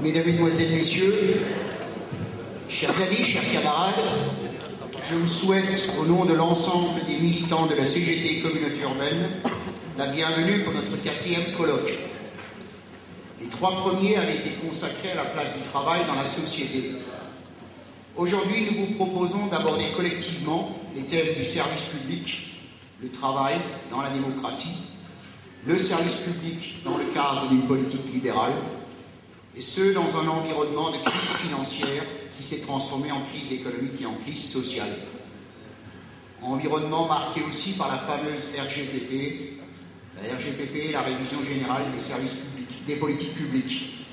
Mesdames, Mesdemoiselles, Messieurs, chers amis, chers camarades, je vous souhaite, au nom de l'ensemble des militants de la CGT Communauté Urbaine, la bienvenue pour notre 4e colloque. Les 3 premiers avaient été consacrés à la place du travail dans la société. Aujourd'hui, nous vous proposons d'aborder collectivement les thèmes du service public, le travail dans la démocratie, le service public dans le cadre d'une politique libérale, et ce, dans un environnement de crise financière qui s'est transformé en crise économique et en crise sociale. Environnement marqué aussi par la fameuse RGPP, la RGPP, la révision générale des services publics, des politiques publiques.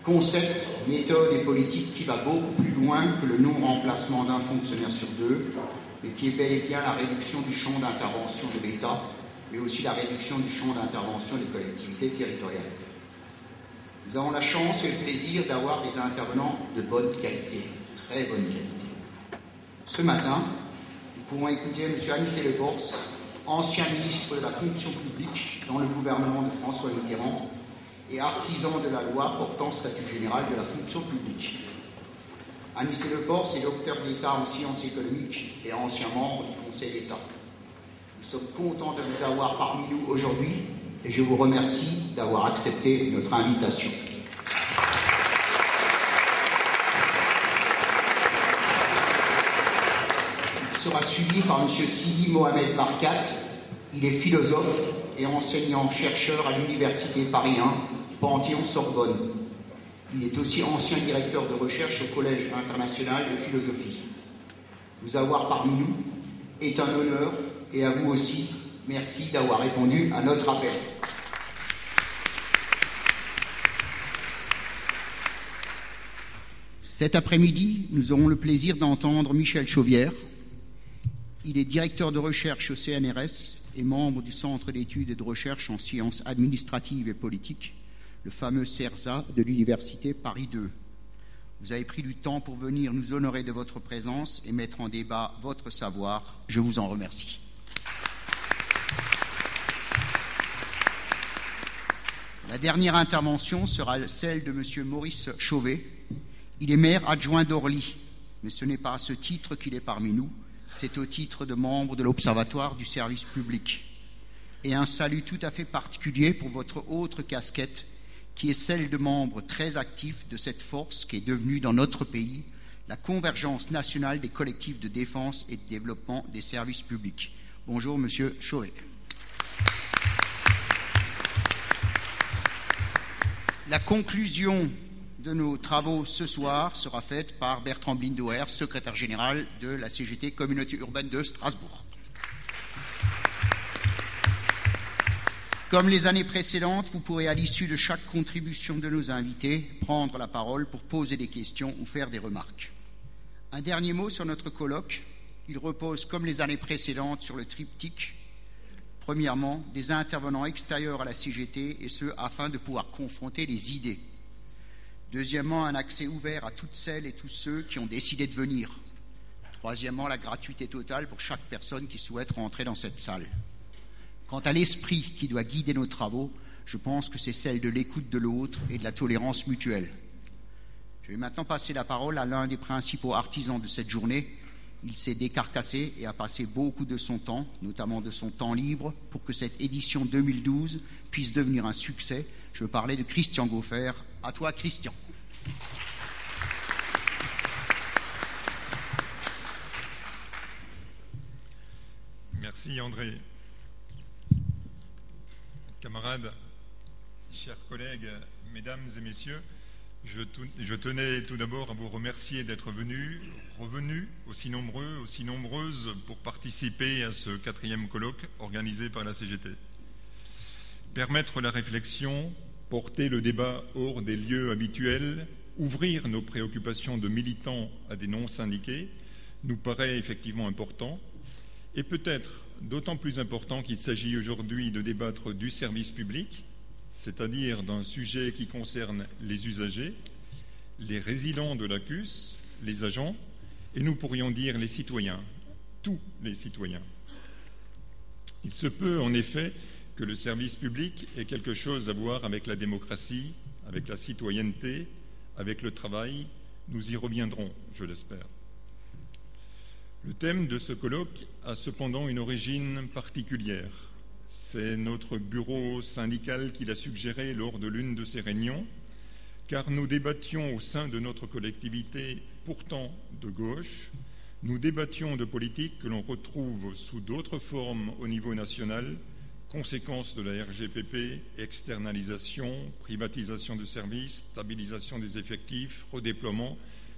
Concept, méthode et politique qui va beaucoup plus loin que le non-remplacement d'un fonctionnaire sur 2, mais qui est bel et bien la réduction du champ d'intervention de l'État, mais aussi la réduction du champ d'intervention des collectivités territoriales. Nous avons la chance et le plaisir d'avoir des intervenants de bonne qualité, très bonne qualité. Ce matin, nous pouvons écouter M. Anicet Le Pors, ancien ministre de la fonction publique dans le gouvernement de François Mitterrand et artisan de la loi portant statut général de la fonction publique. Anicet Le Pors est docteur d'État en sciences économiques et ancien membre du Conseil d'État. Nous sommes contents de vous avoir parmi nous aujourd'hui et je vous remercie d'avoir accepté notre invitation. Il sera suivi par M. Sidi Mohamed Barkat. Il est philosophe et enseignant-chercheur à l'Université Paris 1, Panthéon-Sorbonne. Il est aussi ancien directeur de recherche au Collège international de philosophie. Vous avoir parmi nous est un honneur et à vous aussi, merci d'avoir répondu à notre appel. Cet après-midi, nous aurons le plaisir d'entendre Michel Chauvière. Il est directeur de recherche au CNRS et membre du Centre d'études et de recherche en sciences administratives et politiques, le fameux CERSA de l'Université Paris 2. Vous avez pris du temps pour venir nous honorer de votre présence et mettre en débat votre savoir. Je vous en remercie. La dernière intervention sera celle de M. Maurice Chauvet. Il est maire adjoint d'Orly, mais ce n'est pas à ce titre qu'il est parmi nous, c'est au titre de membre de l'Observatoire du service public. Et un salut tout à fait particulier pour votre autre casquette, qui est celle de membre très actif de cette force qui est devenue dans notre pays la Convergence nationale des collectifs de défense et de développement des services publics. Bonjour, Monsieur Chauvet. La conclusion de nos travaux ce soir sera faite par Bertrand Blindauer, secrétaire général de la CGT Communauté Urbaine de Strasbourg. Comme les années précédentes, vous pourrez à l'issue de chaque contribution de nos invités prendre la parole pour poser des questions ou faire des remarques. Un dernier mot sur notre colloque. Il repose, comme les années précédentes, sur le triptyque. Premièrement, des intervenants extérieurs à la CGT, et ce, afin de pouvoir confronter les idées. Deuxièmement, un accès ouvert à toutes celles et tous ceux qui ont décidé de venir. Troisièmement, la gratuité totale pour chaque personne qui souhaite rentrer dans cette salle. Quant à l'esprit qui doit guider nos travaux, je pense que c'est celle de l'écoute de l'autre et de la tolérance mutuelle. Je vais maintenant passer la parole à l'un des principaux artisans de cette journée. Il s'est décarcassé et a passé beaucoup de son temps, notamment de son temps libre, pour que cette édition 2012 puisse devenir un succès. Je veux parler de Christian Gaufer. À toi, Christian. Merci, André. Camarades, chers collègues, mesdames et messieurs, je tenais tout d'abord à vous remercier d'être revenus aussi nombreux, aussi nombreuses pour participer à ce 4e colloque organisé par la CGT. Permettre la réflexion, porter le débat hors des lieux habituels, ouvrir nos préoccupations de militants à des non-syndiqués, nous paraît effectivement important, et peut-être d'autant plus important qu'il s'agit aujourd'hui de débattre du service public, c'est-à-dire d'un sujet qui concerne les usagers, les résidents de l'ACUS, les agents, et nous pourrions dire les citoyens, tous les citoyens. Il se peut en effet que le service public ait quelque chose à voir avec la démocratie, avec la citoyenneté, avec le travail. Nous y reviendrons, je l'espère. Le thème de ce colloque a cependant une origine particulière. C'est notre bureau syndical qui l'a suggéré lors de l'une de ses réunions, car nous débattions au sein de notre collectivité, pourtant de gauche, nous débattions de politique que l'on retrouve sous d'autres formes au niveau national, conséquences de la RGPP, externalisation, privatisation de services, stabilisation des effectifs, redéploiement,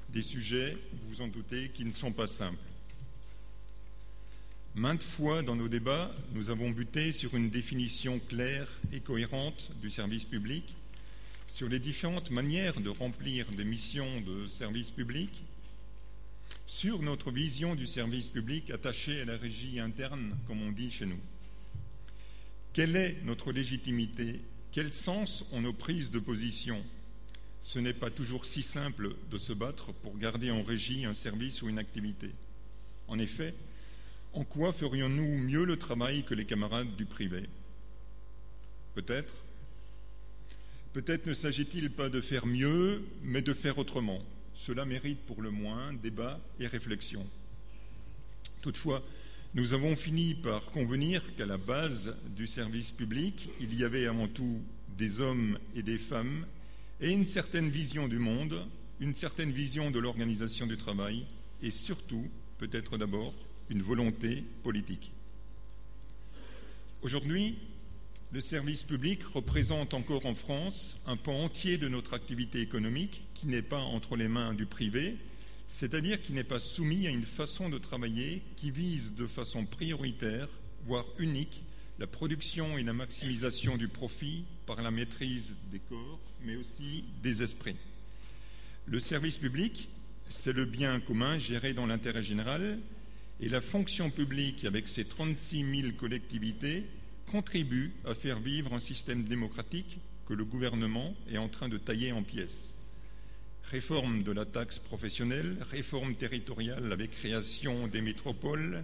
des sujets, vous vous en doutez, qui ne sont pas simples. Maintes fois dans nos débats, nous avons buté sur une définition claire et cohérente du service public, sur les différentes manières de remplir des missions de service public, sur notre vision du service public attaché à la régie interne, comme on dit chez nous. Quelle est notre légitimité? Quel sens ont nos prises de position? Ce n'est pas toujours si simple de se battre pour garder en régie un service ou une activité. En effet, en quoi ferions-nous mieux le travail que les camarades du privé? Peut-être ne s'agit-il pas de faire mieux, mais de faire autrement. Cela mérite pour le moins débat et réflexion. Toutefois, nous avons fini par convenir qu'à la base du service public, il y avait avant tout des hommes et des femmes et une certaine vision du monde, une certaine vision de l'organisation du travail et surtout, peut-être d'abord, une volonté politique. Aujourd'hui, le service public représente encore en France un pan entier de notre activité économique qui n'est pas entre les mains du privé, c'est-à-dire qui n'est pas soumis à une façon de travailler qui vise de façon prioritaire, voire unique, la production et la maximisation du profit par la maîtrise des corps, mais aussi des esprits. Le service public, c'est le bien commun géré dans l'intérêt général, et la fonction publique, avec ses 36 000 collectivités, contribue à faire vivre un système démocratique que le gouvernement est en train de tailler en pièces. Réforme de la taxe professionnelle, réforme territoriale avec création des métropoles,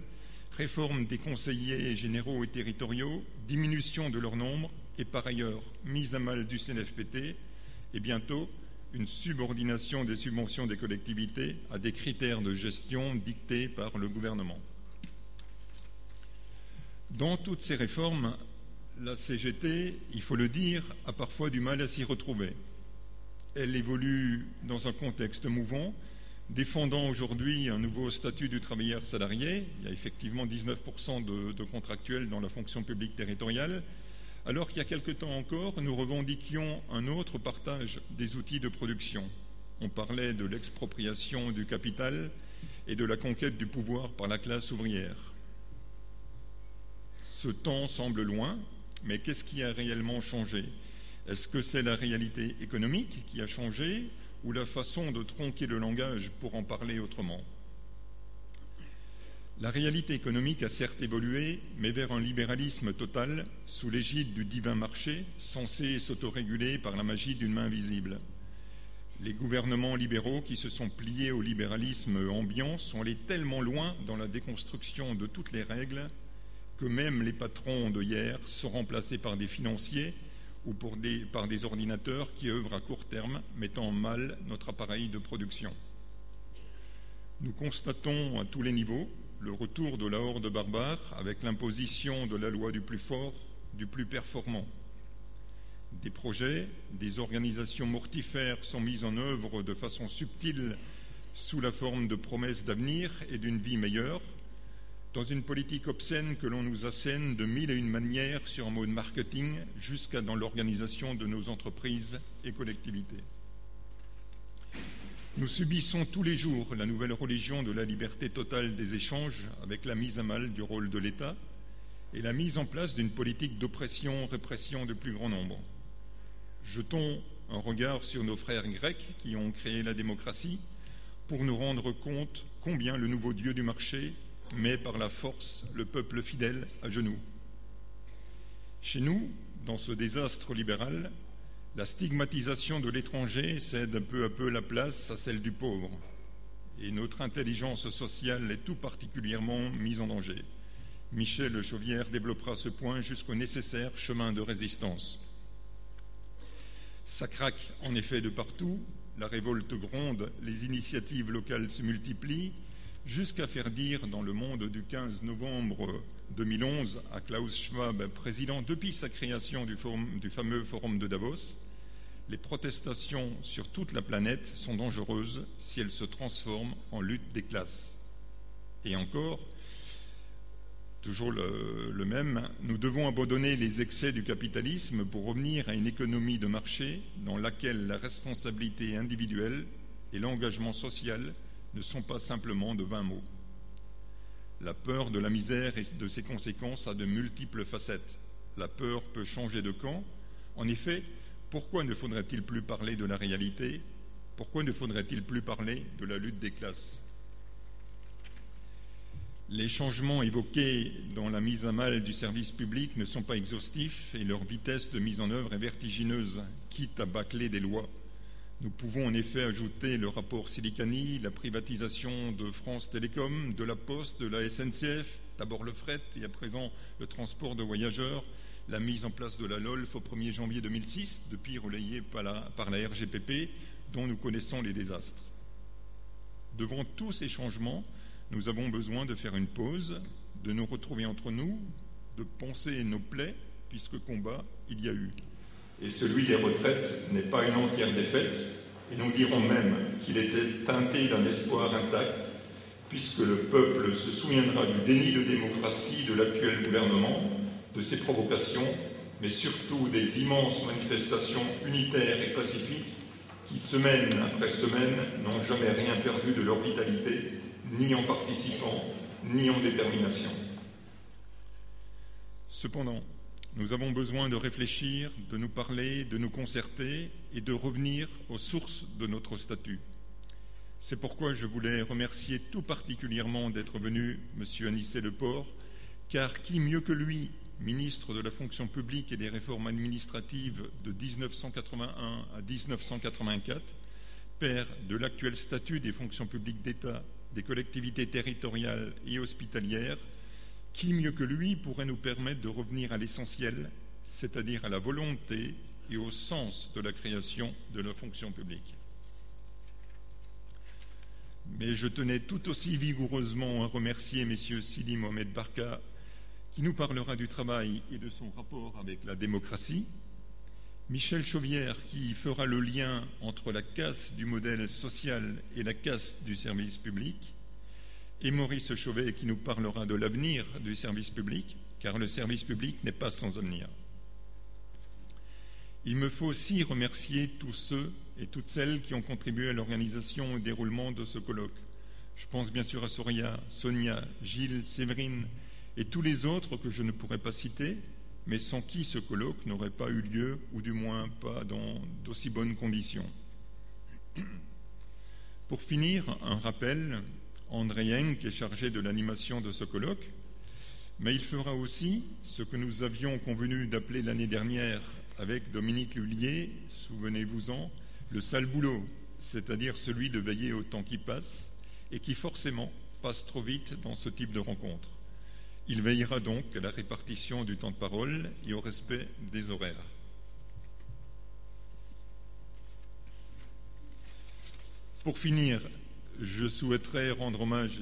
réforme des conseillers généraux et territoriaux, diminution de leur nombre et par ailleurs mise à mal du CNFPT et bientôt une subordination des subventions des collectivités à des critères de gestion dictés par le gouvernement. Dans toutes ces réformes, la CGT, il faut le dire, a parfois du mal à s'y retrouver. Elle évolue dans un contexte mouvant, défendant aujourd'hui un nouveau statut du travailleur salarié. Il y a effectivement 19% de contractuels dans la fonction publique territoriale, alors qu'il y a quelque temps encore, nous revendiquions un autre partage des outils de production. On parlait de l'expropriation du capital et de la conquête du pouvoir par la classe ouvrière. Ce temps semble loin, mais qu'est-ce qui a réellement changé? Est-ce que c'est la réalité économique qui a changé ou la façon de tronquer le langage pour en parler autrement? La réalité économique a certes évolué, mais vers un libéralisme total sous l'égide du divin marché, censé s'autoréguler par la magie d'une main visible. Les gouvernements libéraux qui se sont pliés au libéralisme ambiant sont allés tellement loin dans la déconstruction de toutes les règles que même les patrons de hier sont remplacés par des financiers ou par des ordinateurs qui œuvrent à court terme, mettant mal notre appareil de production. Nous constatons à tous les niveaux le retour de la horde barbare avec l'imposition de la loi du plus fort, du plus performant. Des projets, des organisations mortifères sont mises en œuvre de façon subtile sous la forme de promesses d'avenir et d'une vie meilleure, dans une politique obscène que l'on nous assène de mille et une manières sur un mode marketing jusqu'à dans l'organisation de nos entreprises et collectivités. Nous subissons tous les jours la nouvelle religion de la liberté totale des échanges avec la mise à mal du rôle de l'État et la mise en place d'une politique d'oppression-répression du plus grand nombre. Jetons un regard sur nos frères grecs qui ont créé la démocratie pour nous rendre compte combien le nouveau Dieu du marché met par la force le peuple fidèle à genoux. Chez nous, dans ce désastre libéral, la stigmatisation de l'étranger cède peu à peu la place à celle du pauvre. Et notre intelligence sociale est tout particulièrement mise en danger. Michel Chauvière développera ce point jusqu'au nécessaire chemin de résistance. Ça craque en effet de partout, la révolte gronde, les initiatives locales se multiplient, jusqu'à faire dire dans Le Monde du 15 novembre 2011 à Klaus Schwab, président depuis sa création du fameux Forum de Davos, les protestations sur toute la planète sont dangereuses si elles se transforment en lutte des classes. Et encore, toujours le même, nous devons abandonner les excès du capitalisme pour revenir à une économie de marché dans laquelle la responsabilité individuelle et l'engagement social ne sont pas simplement de vains mots. La peur de la misère et de ses conséquences a de multiples facettes. La peur peut changer de camp. En effet, pourquoi ne faudrait-il plus parler de la réalité? Pourquoi ne faudrait-il plus parler de la lutte des classes? Les changements évoqués dans la mise à mal du service public ne sont pas exhaustifs et leur vitesse de mise en œuvre est vertigineuse, quitte à bâcler des lois. Nous pouvons en effet ajouter le rapport Silicani, la privatisation de France Télécom, de la Poste, de la SNCF, d'abord le fret et à présent le transport de voyageurs, la mise en place de la LOLF au 1er janvier 2006, depuis relayée par la RGPP, dont nous connaissons les désastres. Devant tous ces changements, nous avons besoin de faire une pause, de nous retrouver entre nous, de penser nos plaies, puisque combat il y a eu. Et celui des retraites n'est pas une entière défaite, et nous dirons même qu'il était teinté d'un espoir intact, puisque le peuple se souviendra du déni de démocratie de l'actuel gouvernement, de ses provocations, mais surtout des immenses manifestations unitaires et pacifiques qui, semaine après semaine, n'ont jamais rien perdu de leur vitalité, ni en participant, ni en détermination. Cependant, nous avons besoin de réfléchir, de nous parler, de nous concerter et de revenir aux sources de notre statut. C'est pourquoi je voulais remercier tout particulièrement d'être venu M. Anicet-Le-Port, car qui mieux que lui, ministre de la fonction publique et des réformes administratives de 1981 à 1984, père de l'actuel statut des fonctions publiques d'État, des collectivités territoriales et hospitalières, qui mieux que lui pourrait nous permettre de revenir à l'essentiel, c'est-à-dire à la volonté et au sens de la création de la fonction publique. Mais je tenais tout aussi vigoureusement à remercier messieurs Sidi Mohamed Barka, qui nous parlera du travail et de son rapport avec la démocratie, Michel Chauvière, qui fera le lien entre la casse du modèle social et la casse du service public, et Maurice Chauvet, qui nous parlera de l'avenir du service public, car le service public n'est pas sans avenir. Il me faut aussi remercier tous ceux et toutes celles qui ont contribué à l'organisation et au déroulement de ce colloque. Je pense bien sûr à Sonia, Gilles, Séverine et tous les autres que je ne pourrais pas citer, mais sans qui ce colloque n'aurait pas eu lieu, ou du moins pas dans d'aussi bonnes conditions. Pour finir, un rappel, André Henck est chargé de l'animation de ce colloque, mais il fera aussi ce que nous avions convenu d'appeler l'année dernière avec Dominique Lullier, souvenez-vous-en, le sale boulot, c'est-à-dire celui de veiller au temps qui passe et qui forcément passe trop vite dans ce type de rencontre. Il veillera donc à la répartition du temps de parole et au respect des horaires. Pour finir, je souhaiterais rendre hommage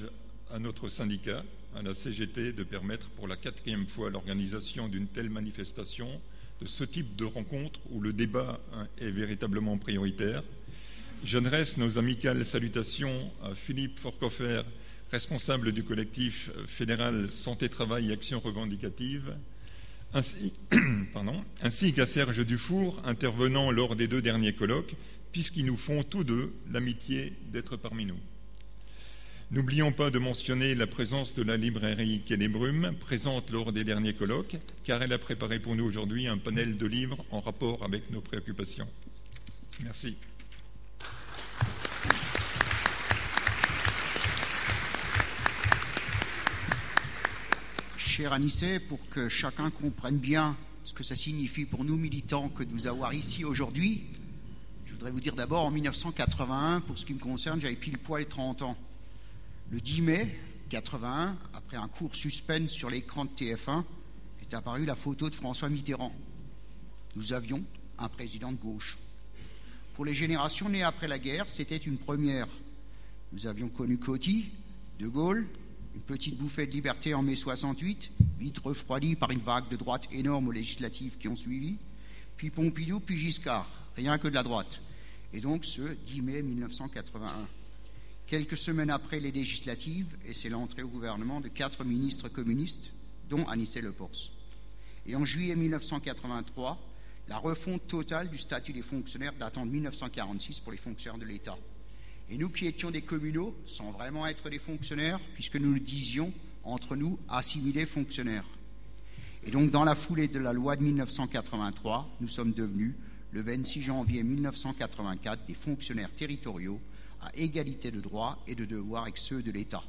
à notre syndicat, à la CGT, de permettre pour la 4e fois l'organisation d'une telle manifestation, de ce type de rencontre où le débat est véritablement prioritaire. J'adresse nos amicales salutations à Philippe Forcoffer, responsable du collectif fédéral Santé, Travail et Action Revendicative, ainsi qu'à Serge Dufour, intervenant lors des 2 derniers colloques, puisqu'ils nous font tous deux l'amitié d'être parmi nous. N'oublions pas de mentionner la présence de la librairie Quai des Brumes, présente lors des derniers colloques, car elle a préparé pour nous aujourd'hui un panel de livres en rapport avec nos préoccupations. Merci. Cher Anicet, pour que chacun comprenne bien ce que ça signifie pour nous militants que de vous avoir ici aujourd'hui, je voudrais vous dire d'abord, en 1981, pour ce qui me concerne, j'avais pile poil 30 ans. Le 10 mai 81, après un court suspense sur l'écran de TF1, est apparue la photo de François Mitterrand. Nous avions un président de gauche. Pour les générations nées après la guerre, c'était une première. Nous avions connu Coty, De Gaulle, une petite bouffée de liberté en mai 68, vite refroidie par une vague de droite énorme aux législatives qui ont suivi, puis Pompidou, puis Giscard, rien que de la droite. Et donc ce 10 mai 1981. Quelques semaines après les législatives, et c'est l'entrée au gouvernement de 4 ministres communistes, dont Anicet Le Pors. Et en juillet 1983, la refonte totale du statut des fonctionnaires datant de 1946 pour les fonctionnaires de l'État. Et nous qui étions des communaux, sans vraiment être des fonctionnaires, puisque nous le disions entre nous, assimilés fonctionnaires. Et donc dans la foulée de la loi de 1983, nous sommes devenus, le 26 janvier 1984, des fonctionnaires territoriaux à égalité de droits et de devoirs avec ceux de l'État.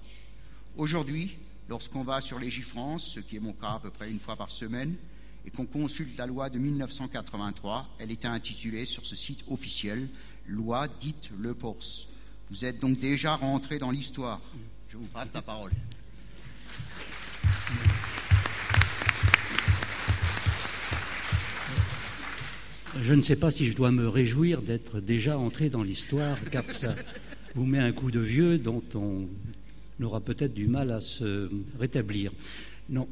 Aujourd'hui, lorsqu'on va sur Légifrance, ce qui est mon cas à peu près une fois par semaine, et qu'on consulte la loi de 1983, elle est intitulée sur ce site officiel « Loi dite Le Pors ». Vous êtes donc déjà rentré dans l'histoire. Je vous passe la parole. Je ne sais pas si je dois me réjouir d'être déjà entré dans l'histoire, car ça vous met un coup de vieux dont on aura peut-être du mal à se rétablir. Non,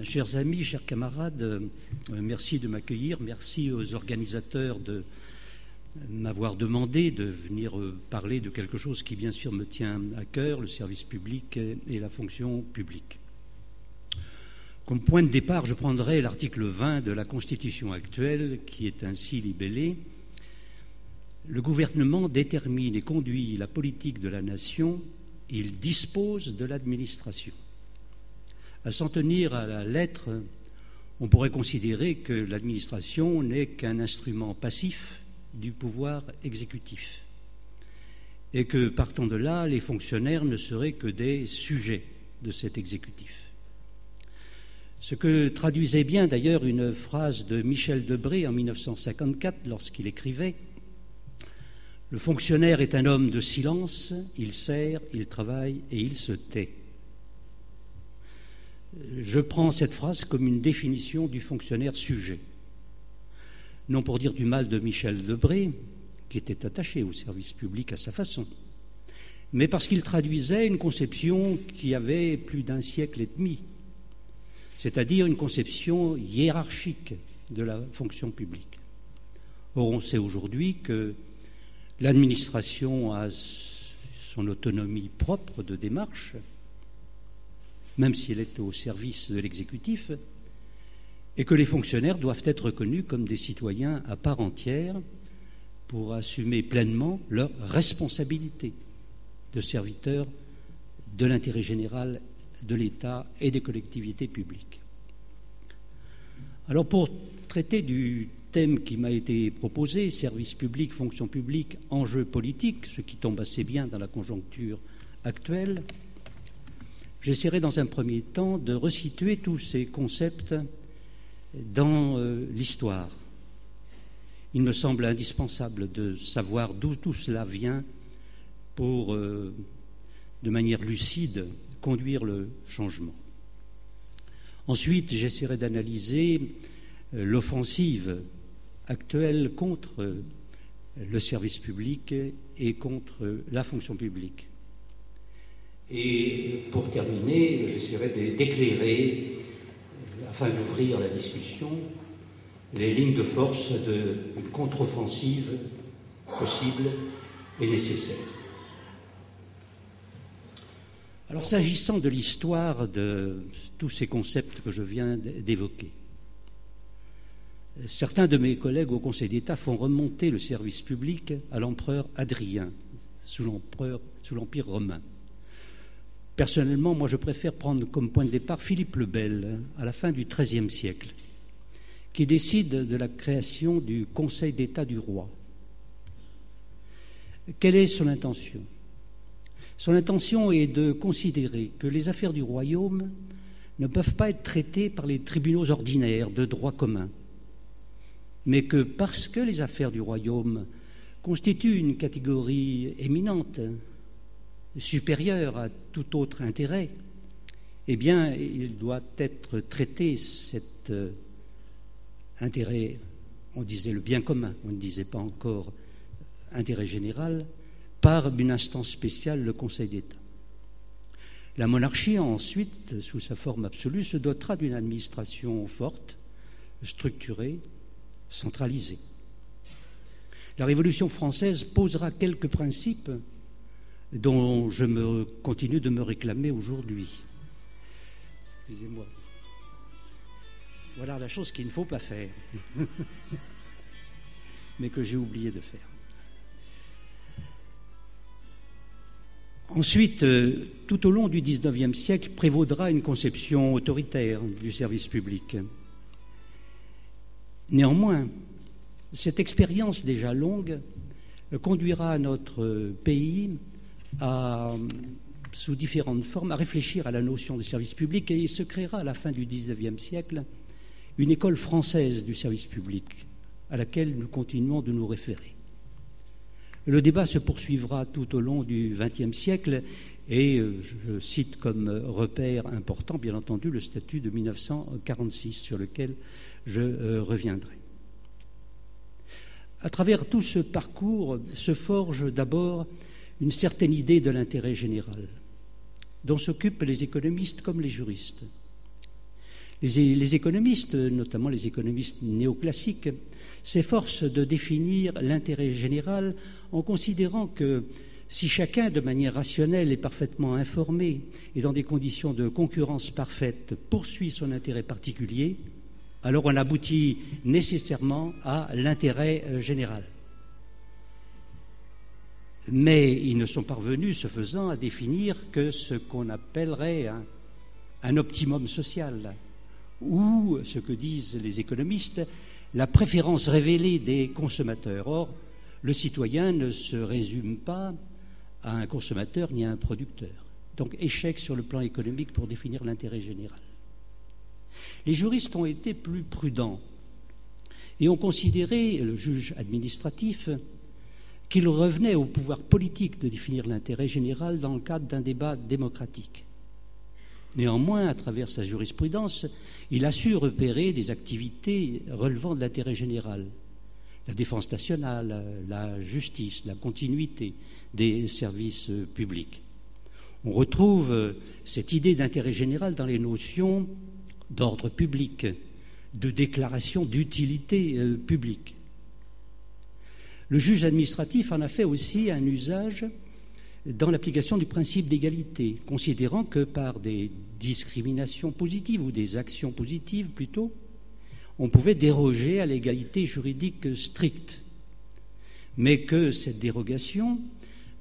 chers amis, chers camarades, merci de m'accueillir, merci aux organisateurs de m'avoir demandé de venir parler de quelque chose qui bien sûr me tient à cœur, le service public et la fonction publique. Comme point de départ, je prendrai l'article 20 de la Constitution actuelle qui est ainsi libellé. Le gouvernement détermine et conduit la politique de la nation, il dispose de l'administration. À s'en tenir à la lettre, on pourrait considérer que l'administration n'est qu'un instrument passif du pouvoir exécutif et que, partant de là, les fonctionnaires ne seraient que des sujets de cet exécutif. Ce que traduisait bien d'ailleurs une phrase de Michel Debré en 1954 lorsqu'il écrivait « Le fonctionnaire est un homme de silence, il sert, il travaille et il se tait ». Je prends cette phrase comme une définition du fonctionnaire sujet. Non pour dire du mal de Michel Debré, qui était attaché au service public à sa façon, mais parce qu'il traduisait une conception qui avait plus d'un siècle et demi, c'est-à-dire une conception hiérarchique de la fonction publique. Or, on sait aujourd'hui que l'administration a son autonomie propre de démarche, même si elle est au service de l'exécutif, et que les fonctionnaires doivent être reconnus comme des citoyens à part entière pour assumer pleinement leurs responsabilités de serviteurs de l'intérêt général de l'État et des collectivités publiques. Alors, pour traiter du thème qui m'a été proposé, service public, fonction publique, enjeux politiques, ce qui tombe assez bien dans la conjoncture actuelle, j'essaierai dans un premier temps de resituer tous ces concepts dans l'histoire. Il me semble indispensable de savoir d'où tout cela vient pour, de manière lucide, conduire le changement. Ensuite, j'essaierai d'analyser l'offensive actuelle contre le service public et contre la fonction publique. Et pour terminer, j'essaierai d'éclairer, afin d'ouvrir la discussion, les lignes de force d'une contre-offensive possible et nécessaire. Alors, s'agissant de l'histoire de tous ces concepts que je viens d'évoquer, certains de mes collègues au Conseil d'État font remonter le service public à l'empereur Hadrien, sous l'Empire romain. Personnellement, moi, je préfère prendre comme point de départ Philippe le Bel, à la fin du XIIIe siècle, qui décide de la création du Conseil d'État du roi. Quelle est son intention ? Son intention est de considérer que les affaires du royaume ne peuvent pas être traitées par les tribunaux ordinaires de droit commun, mais que parce que les affaires du royaume constituent une catégorie éminente, supérieure à tout autre intérêt, eh bien, il doit être traité cet intérêt, on disait le bien commun, on ne disait pas encore intérêt général par une instance spéciale, le Conseil d'État. La monarchie, ensuite, sous sa forme absolue, se dotera d'une administration forte, structurée, centralisée. La Révolution française posera quelques principes dont je continue de me réclamer aujourd'hui. Excusez-moi. Voilà la chose qu'il ne faut pas faire, mais que j'ai oublié de faire. Ensuite, tout au long du XIXe siècle, prévaudra une conception autoritaire du service public. Néanmoins, cette expérience déjà longue conduira notre pays sous différentes formes, à réfléchir à la notion de service public, et il se créera à la fin du XIXe siècle une école française du service public à laquelle nous continuons de nous référer. Le débat se poursuivra tout au long du XXe siècle et je cite comme repère important, bien entendu, le statut de 1946 sur lequel je reviendrai. À travers tout ce parcours se forge d'abord une certaine idée de l'intérêt général, dont s'occupent les économistes comme les juristes. Les économistes, notamment les économistes néoclassiques, s'efforcent de définir l'intérêt général en considérant que si chacun, de manière rationnelle et parfaitement informé et dans des conditions de concurrence parfaite, poursuit son intérêt particulier, alors on aboutit nécessairement à l'intérêt général. Mais ils ne sont parvenus, ce faisant, à définir que ce qu'on appellerait un optimum social, ou, ce que disent les économistes, la préférence révélée des consommateurs. Or, le citoyen ne se résume pas à un consommateur ni à un producteur. Donc, échec sur le plan économique pour définir l'intérêt général. Les juristes ont été plus prudents et ont considéré, le juge administratif, qu'il revenait au pouvoir politique de définir l'intérêt général dans le cadre d'un débat démocratique. Néanmoins, à travers sa jurisprudence, il a su repérer des activités relevant de l'intérêt général. La défense nationale, la justice, la continuité des services publics. On retrouve cette idée d'intérêt général dans les notions d'ordre public, de déclaration d'utilité publique. Le juge administratif en a fait aussi un usage dans l'application du principe d'égalité, considérant que par des discriminations positives ou des actions positives plutôt, on pouvait déroger à l'égalité juridique stricte, mais que cette dérogation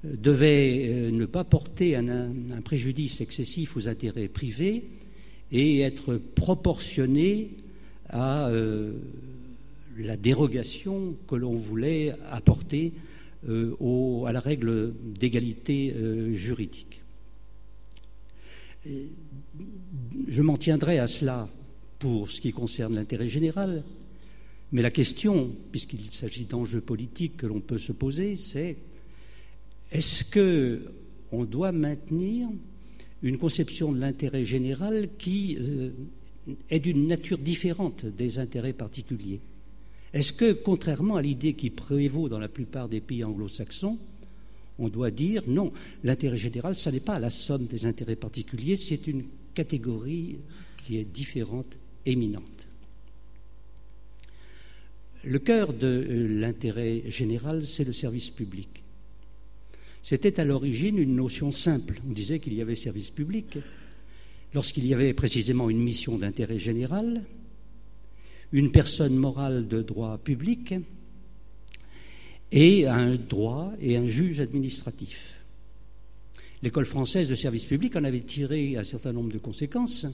devait ne pas porter un préjudice excessif aux intérêts privés et être proportionnée à la dérogation que l'on voulait apporter à la règle d'égalité juridique. Je m'en tiendrai à cela pour ce qui concerne l'intérêt général, mais la question, puisqu'il s'agit d'enjeux politiques que l'on peut se poser, c'est est-ce qu'on doit maintenir une conception de l'intérêt général qui est d'une nature différente des intérêts particuliers? Est-ce que, contrairement à l'idée qui prévaut dans la plupart des pays anglo-saxons, on doit dire non, l'intérêt général, ce n'est pas la somme des intérêts particuliers, c'est une catégorie qui est différente, éminente. Le cœur de l'intérêt général, c'est le service public. C'était à l'origine une notion simple. On disait qu'il y avait service public lorsqu'il y avait précisément une mission d'intérêt général, une personne morale de droit public et un droit et un juge administratif. L'école française de service public en avait tiré un certain nombre de conséquences,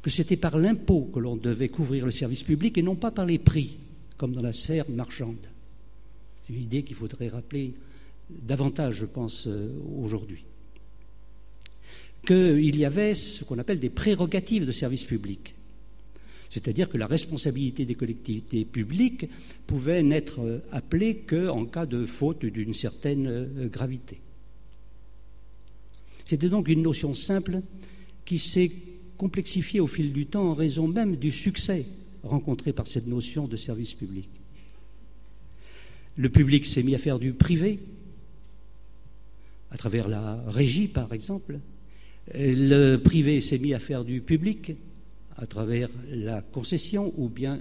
que c'était par l'impôt que l'on devait couvrir le service public et non pas par les prix, comme dans la sphère marchande. C'est une idée qu'il faudrait rappeler davantage, je pense, aujourd'hui. Qu'il y avait ce qu'on appelle des prérogatives de service public. C'est-à-dire que la responsabilité des collectivités publiques pouvait n'être appelée qu'en cas de faute d'une certaine gravité. C'était donc une notion simple qui s'est complexifiée au fil du temps en raison même du succès rencontré par cette notion de service public. Le public s'est mis à faire du privé, à travers la régie, par exemple. Le privé s'est mis à faire du public, à travers la concession, ou bien,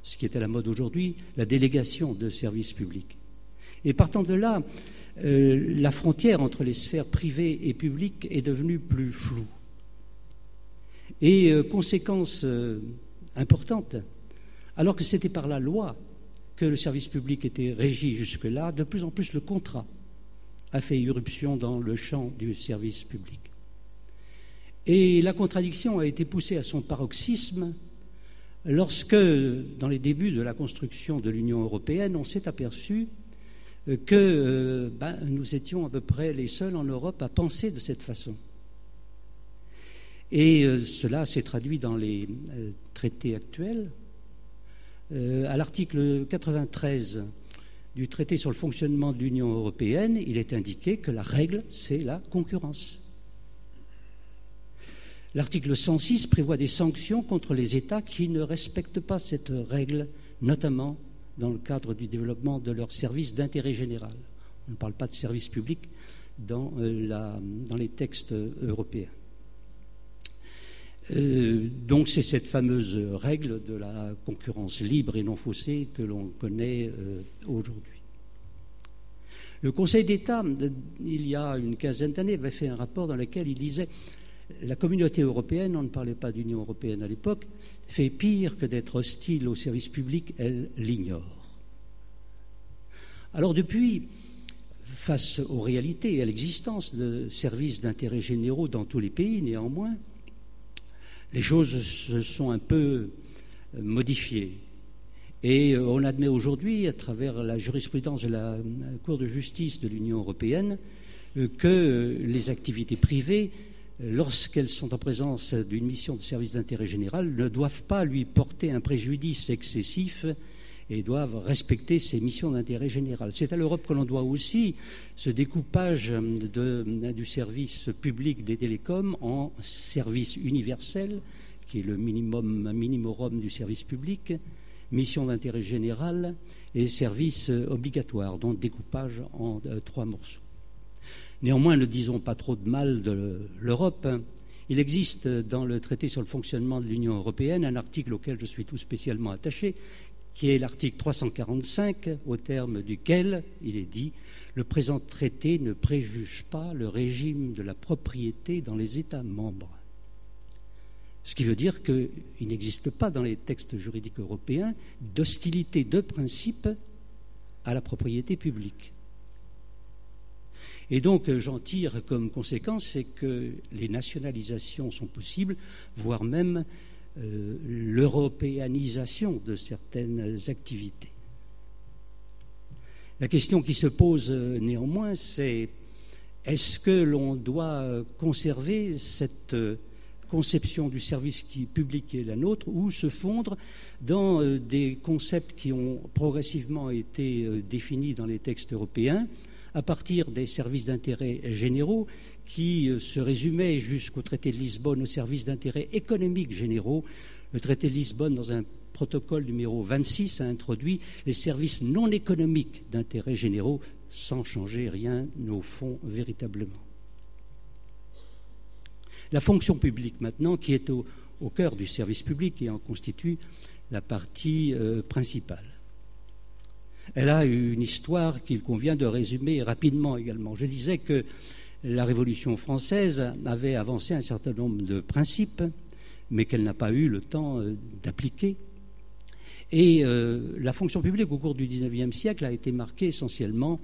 ce qui est à la mode aujourd'hui, la délégation de services publics. Et partant de là, la frontière entre les sphères privées et publiques est devenue plus floue. Et conséquence importante, alors que c'était par la loi que le service public était régi jusque-là, de plus en plus le contrat a fait irruption dans le champ du service public. Et la contradiction a été poussée à son paroxysme lorsque, dans les débuts de la construction de l'Union européenne, on s'est aperçu que nous étions à peu près les seuls en Europe à penser de cette façon. Et cela s'est traduit dans les traités actuels. À l'article 93 du traité sur le fonctionnement de l'Union européenne, il est indiqué que la règle, c'est la concurrence. L'article 106 prévoit des sanctions contre les États qui ne respectent pas cette règle, notamment dans le cadre du développement de leurs services d'intérêt général. On ne parle pas de service public dans les textes européens. Donc c'est cette fameuse règle de la concurrence libre et non faussée que l'on connaît aujourd'hui. Le Conseil d'État, il y a une quinzaine d'années, avait fait un rapport dans lequel il disait « La communauté européenne, on ne parlait pas d'Union européenne à l'époque, fait pire que d'être hostile au service public, elle l'ignore. » Alors depuis, face aux réalités et à l'existence de services d'intérêt généraux dans tous les pays, néanmoins, les choses se sont un peu modifiées. Et on admet aujourd'hui, à travers la jurisprudence de la Cour de justice de l'Union européenne, que les activités privées, lorsqu'elles sont en présence d'une mission de service d'intérêt général, ne doivent pas lui porter un préjudice excessif et doivent respecter ces missions d'intérêt général. C'est à l'Europe que l'on doit aussi ce découpage du service public des télécoms en service universel, qui est le minimorum du service public, mission d'intérêt général et service obligatoire, donc découpage en 3 morceaux. Néanmoins, ne disons pas trop de mal de l'Europe. Il existe dans le traité sur le fonctionnement de l'Union européenne un article auquel je suis tout spécialement attaché, qui est l'article 345, au terme duquel il est dit « Le présent traité ne préjuge pas le régime de la propriété dans les États membres ». Ce qui veut dire qu'il n'existe pas dans les textes juridiques européens d'hostilité de principe à la propriété publique. Et donc j'en tire comme conséquence, c'est que les nationalisations sont possibles, voire même l'européanisation de certaines activités. La question qui se pose néanmoins, c'est est-ce que l'on doit conserver cette conception du service public qui est la nôtre ou se fondre dans des concepts qui ont progressivement été définis dans les textes européens à partir des services d'intérêt généraux qui se résumait jusqu'au traité de Lisbonne aux services d'intérêt économique généraux. Le traité de Lisbonne, dans un protocole numéro 26, a introduit les services non économiques d'intérêt généraux sans changer rien au fond véritablement. La fonction publique maintenant, qui est au cœur du service public et en constitue la partie principale. Elle a une histoire qu'il convient de résumer rapidement également. Je disais que la Révolution française avait avancé un certain nombre de principes, mais qu'elle n'a pas eu le temps d'appliquer. Et la fonction publique au cours du XIXe siècle a été marquée essentiellement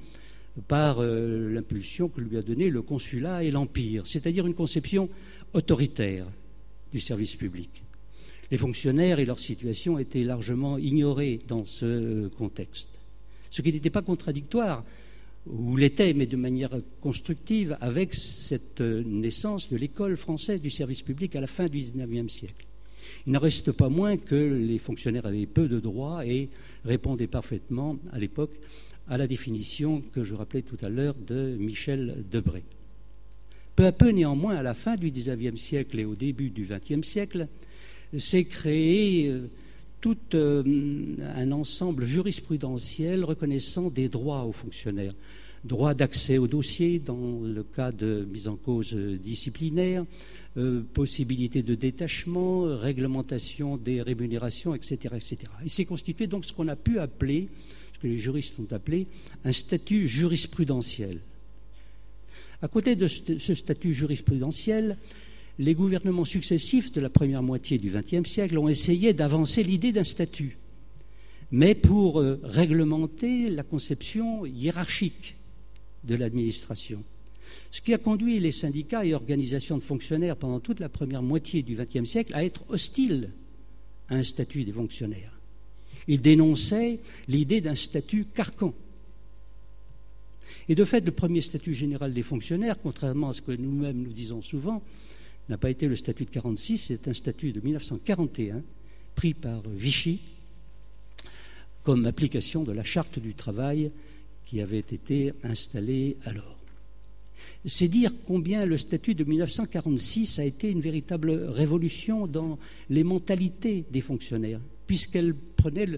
par l'impulsion que lui a donnée le consulat et l'empire, c'est-à-dire une conception autoritaire du service public. Les fonctionnaires et leur situation étaient largement ignorés dans ce contexte, ce qui n'était pas contradictoire, ou l'était, mais de manière constructive, avec cette naissance de l'école française du service public à la fin du XIXe siècle. Il n'en reste pas moins que les fonctionnaires avaient peu de droits et répondaient parfaitement, à l'époque, à la définition que je rappelais tout à l'heure de Michel Debré. Peu à peu, néanmoins, à la fin du XIXe siècle et au début du XXe siècle, s'est créé tout un ensemble jurisprudentiel reconnaissant des droits aux fonctionnaires. Droit d'accès au dossier dans le cas de mise en cause disciplinaire, possibilité de détachement, réglementation des rémunérations, etc., etc. Il s'est constitué donc ce qu'on a pu appeler, ce que les juristes ont appelé, un statut jurisprudentiel. À côté de ce statut jurisprudentiel, les gouvernements successifs de la première moitié du XXe siècle ont essayé d'avancer l'idée d'un statut, mais pour réglementer la conception hiérarchique de l'administration. Ce qui a conduit les syndicats et organisations de fonctionnaires pendant toute la première moitié du XXe siècle à être hostiles à un statut des fonctionnaires. Ils dénonçaient l'idée d'un statut carcan. Et de fait, le premier statut général des fonctionnaires, contrairement à ce que nous-mêmes nous disons souvent, n'a pas été le statut de 1946, c'est un statut de 1941, pris par Vichy, comme application de la charte du travail qui avait été installée alors. C'est dire combien le statut de 1946 a été une véritable révolution dans les mentalités des fonctionnaires, puisqu'elle prenait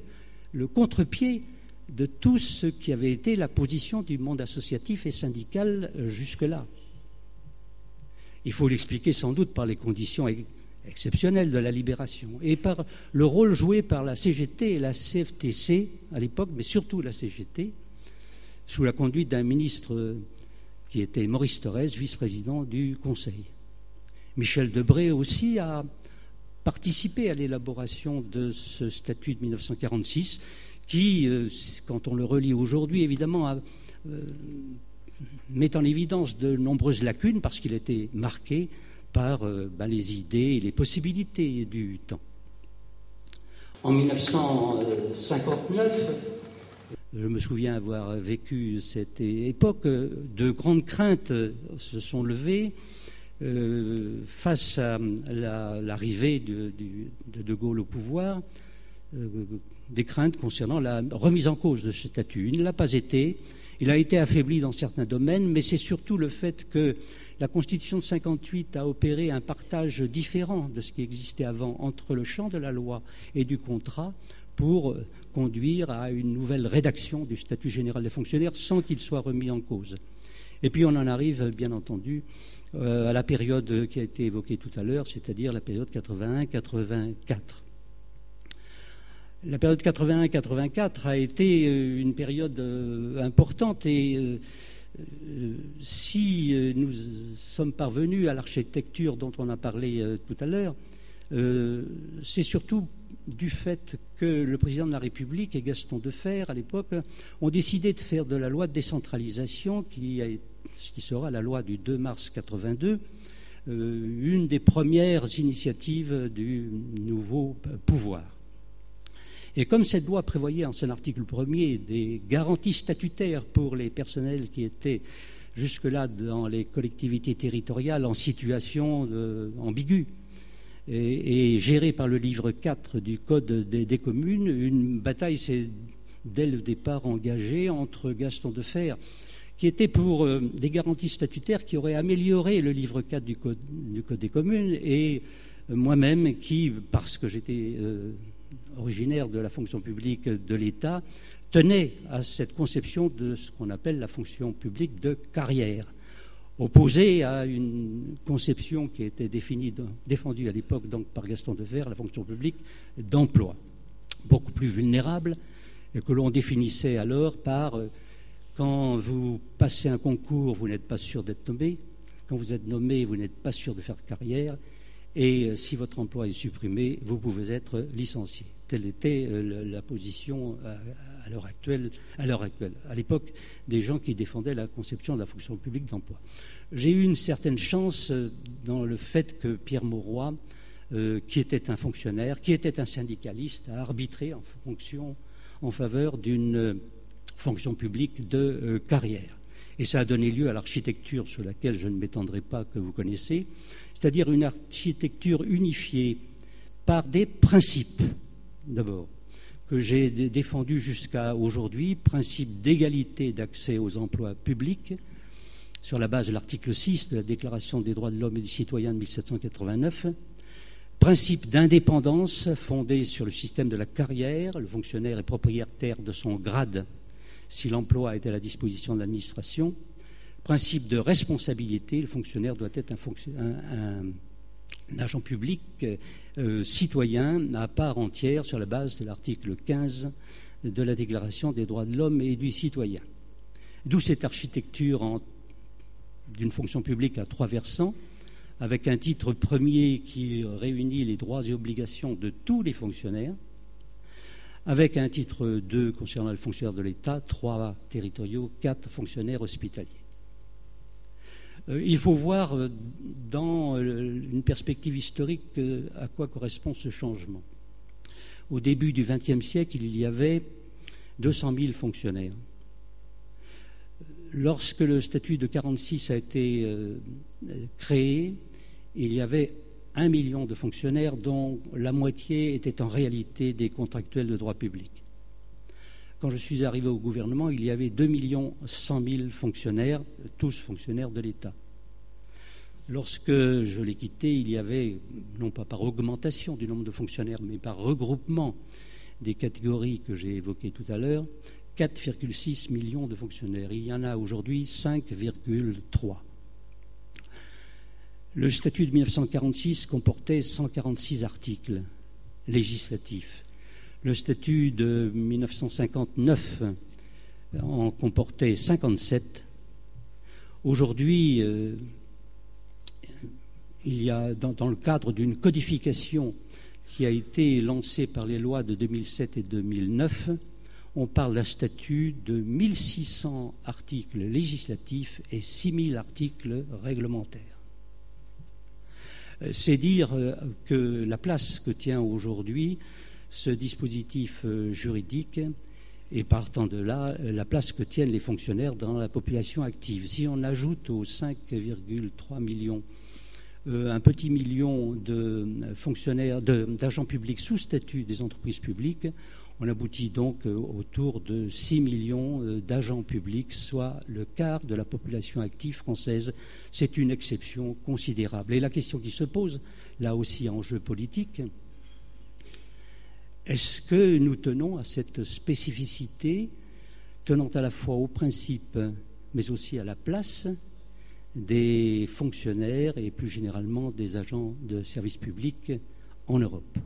le contre-pied de tout ce qui avait été la position du monde associatif et syndical jusque-là. Il faut l'expliquer sans doute par les conditions exceptionnelles de la libération et par le rôle joué par la CGT et la CFTC à l'époque, mais surtout la CGT, sous la conduite d'un ministre qui était Maurice Thorez, vice-président du Conseil. Michel Debré aussi a participé à l'élaboration de ce statut de 1946 qui, quand on le relit aujourd'hui, évidemment, met en évidence de nombreuses lacunes parce qu'il était marqué par les idées et les possibilités du temps. En 1959, je me souviens avoir vécu cette époque, de grandes craintes se sont levées face à l'arrivée de Gaulle au pouvoir, des craintes concernant la remise en cause de ce statut. Il ne l'a pas été, il a été affaibli dans certains domaines, mais c'est surtout le fait que la Constitution de 1958 a opéré un partage différent de ce qui existait avant entre le champ de la loi et du contrat pour conduire à une nouvelle rédaction du statut général des fonctionnaires sans qu'il soit remis en cause. Et puis on en arrive, bien entendu, à la période qui a été évoquée tout à l'heure, c'est-à-dire la période 81-84. La période 81-84 a été une période importante et si nous sommes parvenus à l'architecture dont on a parlé tout à l'heure, c'est surtout du fait que le président de la République et Gaston Defferre, à l'époque, ont décidé de faire de la loi de décentralisation, qui sera la loi du 2 mars 82, une des premières initiatives du nouveau pouvoir. Et comme cette loi prévoyait en son article 1er des garanties statutaires pour les personnels qui étaient jusque-là dans les collectivités territoriales en situation ambiguë, et géré par le livre 4 du Code des communes, une bataille s'est dès le départ engagée entre Gaston Defferre, qui était pour des garanties statutaires qui auraient amélioré le livre 4 du Code des communes, et moi-même qui, parce que j'étais originaire de la fonction publique de l'État, tenait à cette conception de ce qu'on appelle la fonction publique de carrière, opposé à une conception qui était défendue à l'époque donc par Gaston Defferre, la fonction publique d'emploi, beaucoup plus vulnérable, et que l'on définissait alors par quand vous passez un concours, vous n'êtes pas sûr d'être nommé, quand vous êtes nommé, vous n'êtes pas sûr de faire de carrière, et si votre emploi est supprimé, vous pouvez être licencié. Telle était la position à l'heure actuelle, à l'époque des gens qui défendaient la conception de la fonction publique d'emploi. J'ai eu une certaine chance dans le fait que Pierre Mauroy, qui était un fonctionnaire, qui était un syndicaliste, a arbitré en faveur d'une fonction publique de carrière. Et ça a donné lieu à l'architecture sur laquelle je ne m'étendrai pas, que vous connaissez, c'est-à-dire une architecture unifiée par des principes, d'abord, que j'ai défendu jusqu'à aujourd'hui, principe d'égalité d'accès aux emplois publics, sur la base de l'article 6 de la Déclaration des droits de l'homme et du citoyen de 1789, principe d'indépendance fondé sur le système de la carrière. Le fonctionnaire est propriétaire de son grade si l'emploi est à la disposition de l'administration. Principe de responsabilité, le fonctionnaire doit être un agent public citoyen à part entière sur la base de l'article 15 de la Déclaration des droits de l'homme et du citoyen. D'où cette architecture d'une fonction publique à 3 versants, avec un titre premier qui réunit les droits et obligations de tous les fonctionnaires, avec un titre 2 concernant les fonctionnaires de l'État, 3 territoriaux, 4 fonctionnaires hospitaliers. Il faut voir dans une perspective historique à quoi correspond ce changement. Au début du XXe siècle, il y avait 200 000 fonctionnaires. Lorsque le statut de 46 a été créé, il y avait 1 million de fonctionnaires dont la moitié était en réalité des contractuels de droit public. Quand je suis arrivé au gouvernement, il y avait 2 100 000 fonctionnaires, tous fonctionnaires de l'État. Lorsque je l'ai quitté, il y avait, non pas par augmentation du nombre de fonctionnaires, mais par regroupement des catégories que j'ai évoquées tout à l'heure, 4,6 millions de fonctionnaires. Il y en a aujourd'hui 5,3. Le statut de 1946 comportait 146 articles législatifs. Le statut de 1959 en comportait 57. Aujourd'hui, il y a, dans le cadre d'une codification qui a été lancée par les lois de 2007 et 2009, on parle d'un statut de 1600 articles législatifs et 6000 articles réglementaires. C'est dire que la place que tient aujourd'hui ce dispositif juridique et partant de là, la place que tiennent les fonctionnaires dans la population active. Si on ajoute aux 5,3 millions un petit million de fonctionnaires, d'agents publics sous statut des entreprises publiques, on aboutit donc autour de 6 millions d'agents publics, soit le quart de la population active française. C'est une exception considérable. Et la question qui se pose, là aussi enjeu politique, est-ce que nous tenons à cette spécificité, tenant à la fois au principe, mais aussi à la place des fonctionnaires et plus généralement des agents de service public en Europe?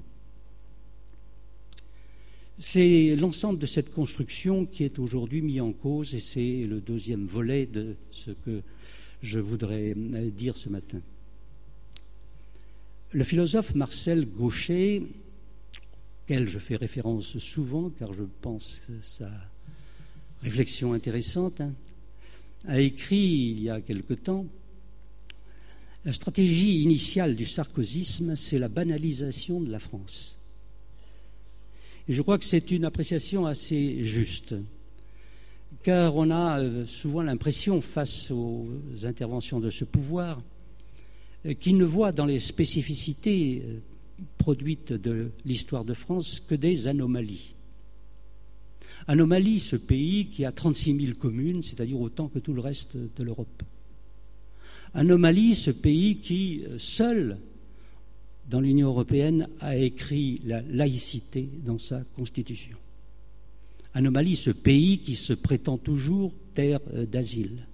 C'est l'ensemble de cette construction qui est aujourd'hui mis en cause et c'est le deuxième volet de ce que je voudrais dire ce matin. Le philosophe Marcel Gauchet, auquel je fais référence souvent car je pense que sa réflexion intéressante, a écrit il y a quelque temps « La stratégie initiale du sarkozysme, c'est la banalisation de la France ». Et je crois que c'est une appréciation assez juste, car on a souvent l'impression, face aux interventions de ce pouvoir, qu'il ne voit dans les spécificités produites de l'histoire de France que des anomalies. Anomalie, ce pays qui a 36 000 communes, c'est-à-dire autant que tout le reste de l'Europe. Anomalie, ce pays qui, seul, dans l'Union européenne, a écrit la laïcité dans sa constitution. Anomalie, ce pays qui se prétend toujours terre d'asile.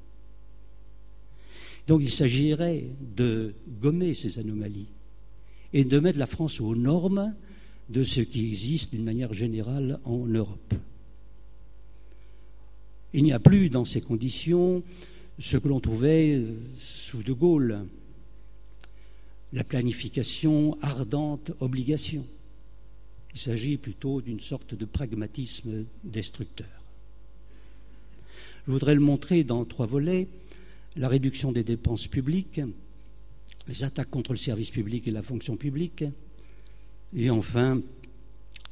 Donc il s'agirait de gommer ces anomalies et de mettre la France aux normes de ce qui existe d'une manière générale en Europe. Il n'y a plus dans ces conditions ce que l'on trouvait sous De Gaulle, la planification ardente, obligation. Il s'agit plutôt d'une sorte de pragmatisme destructeur. Je voudrais le montrer dans 3 volets. La réduction des dépenses publiques, les attaques contre le service public et la fonction publique, et enfin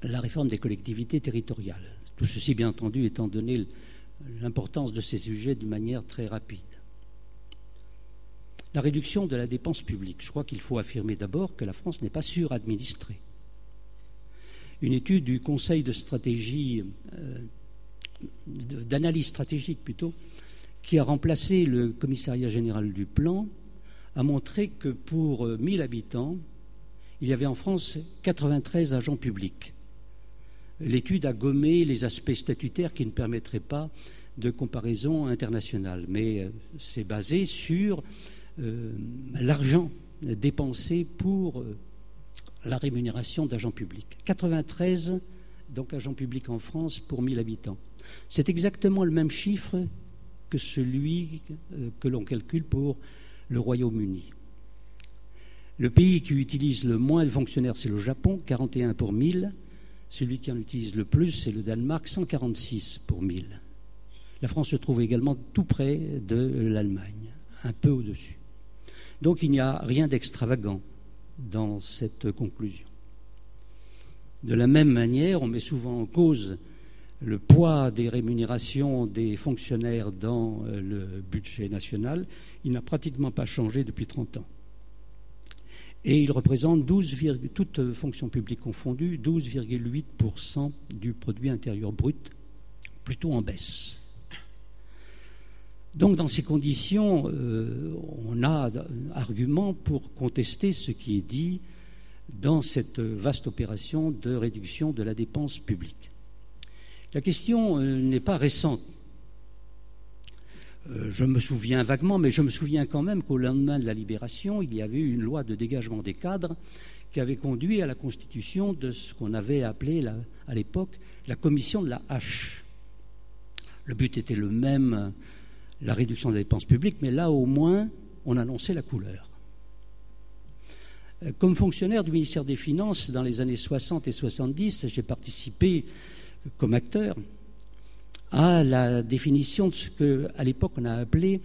la réforme des collectivités territoriales. Tout ceci, bien entendu, étant donné l'importance de ces sujets d'une manière très rapide. La réduction de la dépense publique. Je crois qu'il faut affirmer d'abord que la France n'est pas suradministrée. Une étude du Conseil de stratégie, d'analyse stratégique plutôt, qui a remplacé le commissariat général du plan, a montré que pour 1000 habitants, il y avait en France 93 agents publics. L'étude a gommé les aspects statutaires qui ne permettraient pas de comparaison internationale, mais c'est basé sur l'argent dépensé pour la rémunération d'agents publics. 93 donc agents publics en France pour 1000 habitants. C'est exactement le même chiffre que celui que l'on calcule pour le Royaume-Uni. Le pays qui utilise le moins de fonctionnaires, c'est le Japon, 41 pour 1000. Celui qui en utilise le plus, c'est le Danemark, 146 pour 1000. La France se trouve également tout près de l'Allemagne, un peu au-dessus. Donc il n'y a rien d'extravagant dans cette conclusion. De la même manière, on met souvent en cause le poids des rémunérations des fonctionnaires dans le budget national. Il n'a pratiquement pas changé depuis 30 ans. Et il représente toutes fonctions publiques confondues, 12,8% du produit intérieur brut, plutôt en baisse. Donc dans ces conditions, on a argument pour contester ce qui est dit dans cette vaste opération de réduction de la dépense publique. La question n'est pas récente. Je me souviens vaguement, mais je me souviens quand même qu'au lendemain de la Libération, il y avait eu une loi de dégagement des cadres qui avait conduit à la constitution de ce qu'on avait appelé à l'époque la commission de la hache. Le but était le même, la réduction des dépenses publiques, mais là au moins on annonçait la couleur. Comme fonctionnaire du ministère des Finances dans les années 60 et 70, j'ai participé comme acteur à la définition de ce qu'à l'époque on a appelé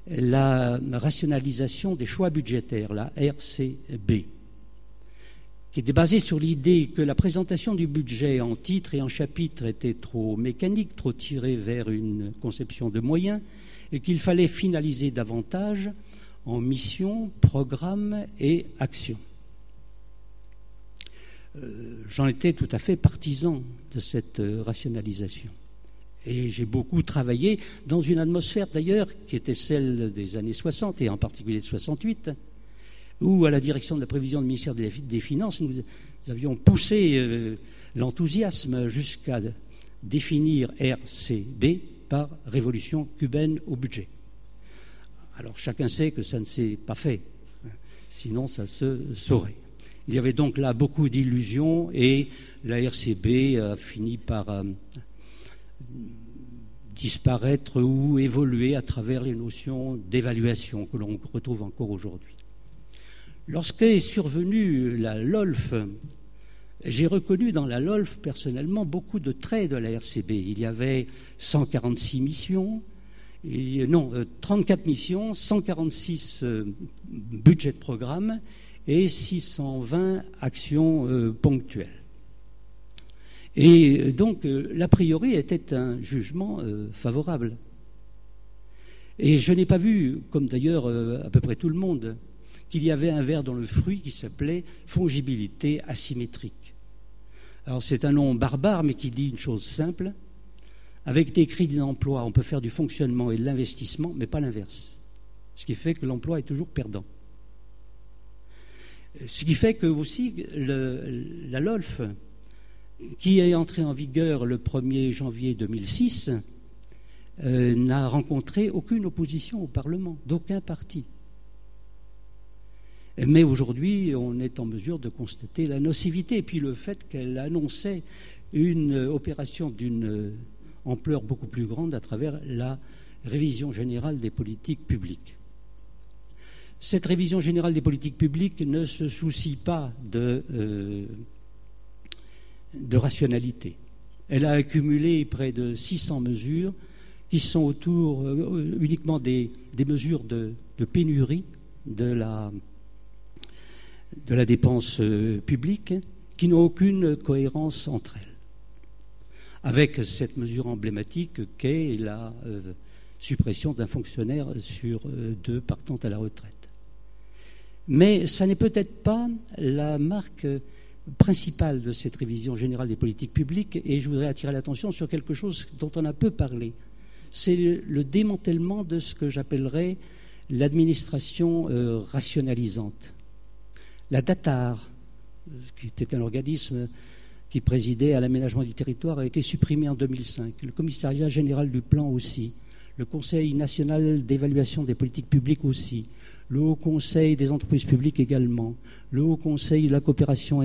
la rationalisation des choix budgétaires, la RCB, qui était basée sur l'idée que la présentation du budget en titres et en chapitres était trop mécanique, trop tirée vers une conception de moyens, et qu'il fallait finaliser davantage en missions, programmes et actions. J'en étais tout à fait partisan de cette rationalisation. Et j'ai beaucoup travaillé dans une atmosphère d'ailleurs qui était celle des années 60 et en particulier de 68, où à la direction de la prévision du ministère des Finances, nous avions poussé l'enthousiasme jusqu'à définir RCB par révolution cubaine au budget. Alors chacun sait que ça ne s'est pas fait, sinon ça se saurait. Il y avait donc là beaucoup d'illusions et la RCB a fini par disparaître ou évoluer à travers les notions d'évaluation que l'on retrouve encore aujourd'hui. Lorsqu'est survenue la LOLF, j'ai reconnu dans la LOLF personnellement beaucoup de traits de la RCB. Il y avait 146 missions, 34 missions, 146 budgets de programme et 620 actions ponctuelles. Et donc, l'a priori était un jugement favorable. Et je n'ai pas vu, comme d'ailleurs à peu près tout le monde, qu'il y avait un ver dans le fruit qui s'appelait fongibilité asymétrique. Alors c'est un nom barbare, mais qui dit une chose simple. Avec des crédits d'emploi, on peut faire du fonctionnement et de l'investissement, mais pas l'inverse. Ce qui fait que l'emploi est toujours perdant. Ce qui fait que aussi la LOLF, qui est entrée en vigueur le 1er janvier 2006, n'a rencontré aucune opposition au Parlement, d'aucun parti. Mais aujourd'hui, on est en mesure de constater la nocivité et puis le fait qu'elle annonçait une opération d'une ampleur beaucoup plus grande à travers la révision générale des politiques publiques. Cette révision générale des politiques publiques ne se soucie pas de rationalité. Elle a accumulé près de 600 mesures qui sont autour uniquement des mesures de pénurie de la dépense publique qui n'ont aucune cohérence entre elles. Avec cette mesure emblématique qu'est la suppression d'un fonctionnaire sur 2 partant à la retraite. Mais ça n'est peut-être pas la marque principale de cette révision générale des politiques publiques, et je voudrais attirer l'attention sur quelque chose dont on a peu parlé. C'est le démantèlement de ce que j'appellerais l'administration rationalisante. La DATAR, qui était un organisme qui présidait à l'aménagement du territoire, a été supprimé en 2005. Le commissariat général du plan aussi. Le Conseil national d'évaluation des politiques publiques aussi. Le Haut Conseil des entreprises publiques également. Le Haut Conseil de la coopération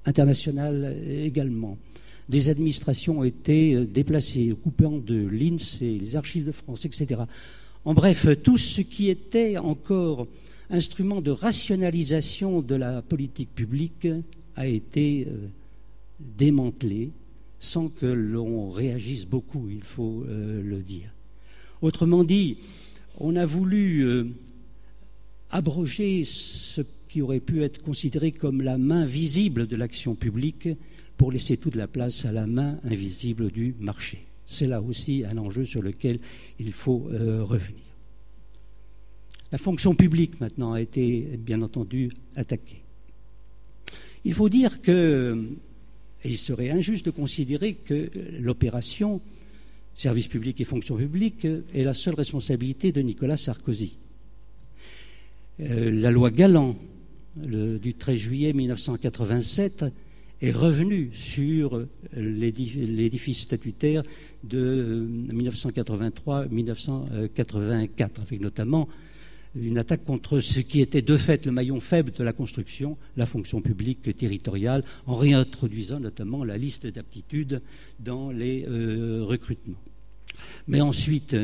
internationale également. Des administrations ont été déplacées, coupant de l'INSEE, les archives de France, etc. En bref, tout ce qui était encore instrument de rationalisation de la politique publique a été démantelé sans que l'on réagisse beaucoup, il faut le dire. Autrement dit, on a voulu abroger ce qui aurait pu être considéré comme la main visible de l'action publique pour laisser toute la place à la main invisible du marché. C'est là aussi un enjeu sur lequel il faut revenir. La fonction publique, maintenant, a été, bien entendu, attaquée. Il faut dire que, et il serait injuste de considérer que l'opération service public et fonction publique est la seule responsabilité de Nicolas Sarkozy. La loi Galland du 13 juillet 1987 est revenue sur l'édifice statutaire de 1983-1984, avec notamment une attaque contre ce qui était de fait le maillon faible de la construction, la fonction publique territoriale, en réintroduisant notamment la liste d'aptitudes dans les recrutements. Mais ensuite,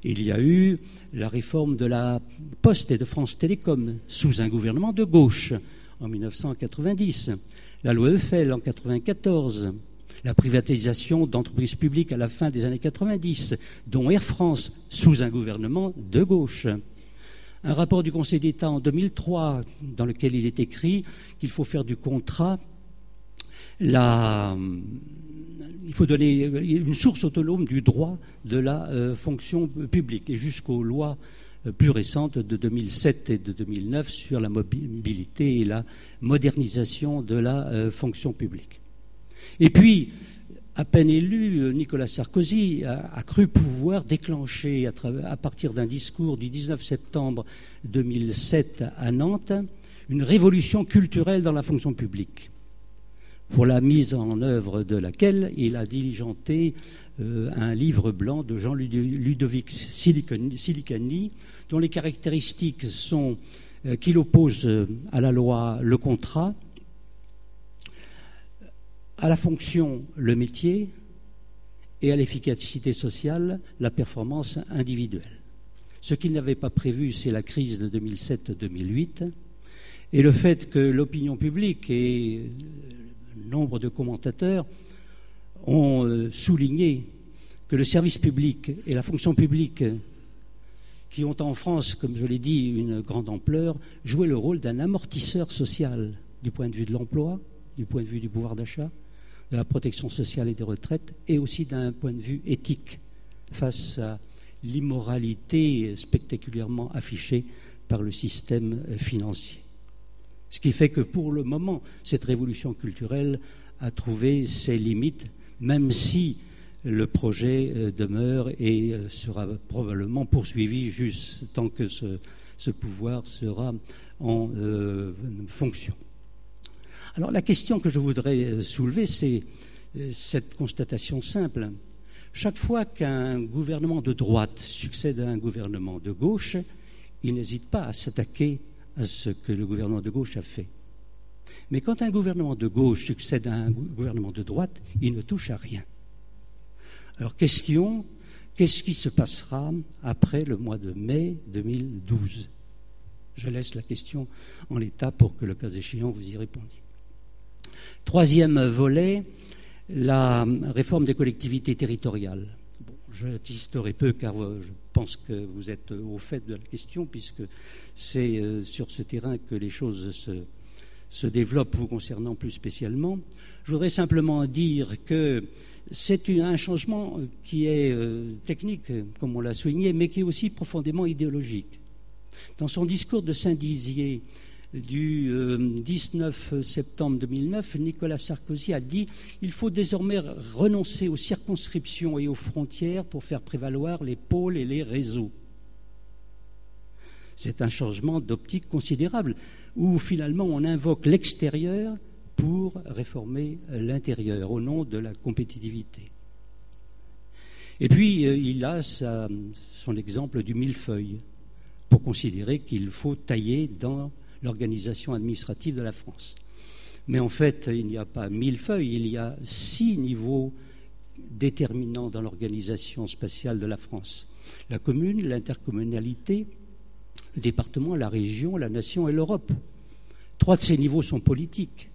il y a eu la réforme de la Poste et de France Télécom sous un gouvernement de gauche en 1990, la loi Eiffel en 1994, la privatisation d'entreprises publiques à la fin des années 90, dont Air France sous un gouvernement de gauche. Un rapport du Conseil d'État en 2003 dans lequel il est écrit qu'il faut faire du contrat il faut donner une source autonome du droit de la fonction publique, et jusqu'aux lois plus récentes de 2007 et de 2009 sur la mobilité et la modernisation de la fonction publique. Et puis, à peine élu, Nicolas Sarkozy a cru pouvoir déclencher, à partir d'un discours du 19 septembre 2007 à Nantes, une révolution culturelle dans la fonction publique, pour la mise en œuvre de laquelle il a diligenté un livre blanc de Jean-Ludovic Silicani, dont les caractéristiques sont qu'il oppose à la loi le contrat, à la fonction le métier et à l'efficacité sociale la performance individuelle. Ce qu'il n'avait pas prévu, c'est la crise de 2007-2008 et le fait que l'opinion publique et nombre de commentateurs ont souligné que le service public et la fonction publique, qui ont en France, comme je l'ai dit, une grande ampleur, jouaient le rôle d'un amortisseur social du point de vue de l'emploi, du point de vue du pouvoir d'achat, de la protection sociale et des retraites, et aussi d'un point de vue éthique face à l'immoralité spectaculairement affichée par le système financier. Ce qui fait que pour le moment, cette révolution culturelle a trouvé ses limites, même si le projet demeure et sera probablement poursuivi juste tant que ce pouvoir sera en fonction. Alors la question que je voudrais soulever, c'est cette constatation simple. Chaque fois qu'un gouvernement de droite succède à un gouvernement de gauche, il n'hésite pas à s'attaquer à ce que le gouvernement de gauche a fait. Mais quand un gouvernement de gauche succède à un gouvernement de droite, il ne touche à rien. Alors question, qu'est-ce qui se passera après le mois de mai 2012 ? Je laisse la question en l'état pour que, le cas échéant, vous y répondiez. Troisième volet, la réforme des collectivités territoriales. Bon, j'insisterai peu car je pense que vous êtes au fait de la question puisque c'est sur ce terrain que les choses se développent vous concernant plus spécialement. Je voudrais simplement dire que c'est un changement qui est technique, comme on l'a souligné, mais qui est aussi profondément idéologique. Dans son discours de Saint-Dizier du 19 septembre 2009, Nicolas Sarkozy a dit « Il faut désormais renoncer aux circonscriptions et aux frontières pour faire prévaloir les pôles et les réseaux ». C'est un changement d'optique considérable, où finalement on invoque l'extérieur pour réformer l'intérieur au nom de la compétitivité. Et puis il a son exemple du millefeuille pour considérer qu'il faut tailler dans l'organisation administrative de la France. Mais en fait, il n'y a pas 1000 feuilles, il y a 6 niveaux déterminants dans l'organisation spatiale de la France. La commune, l'intercommunalité, le département, la région, la nation et l'Europe. 3 de ces niveaux sont politiques,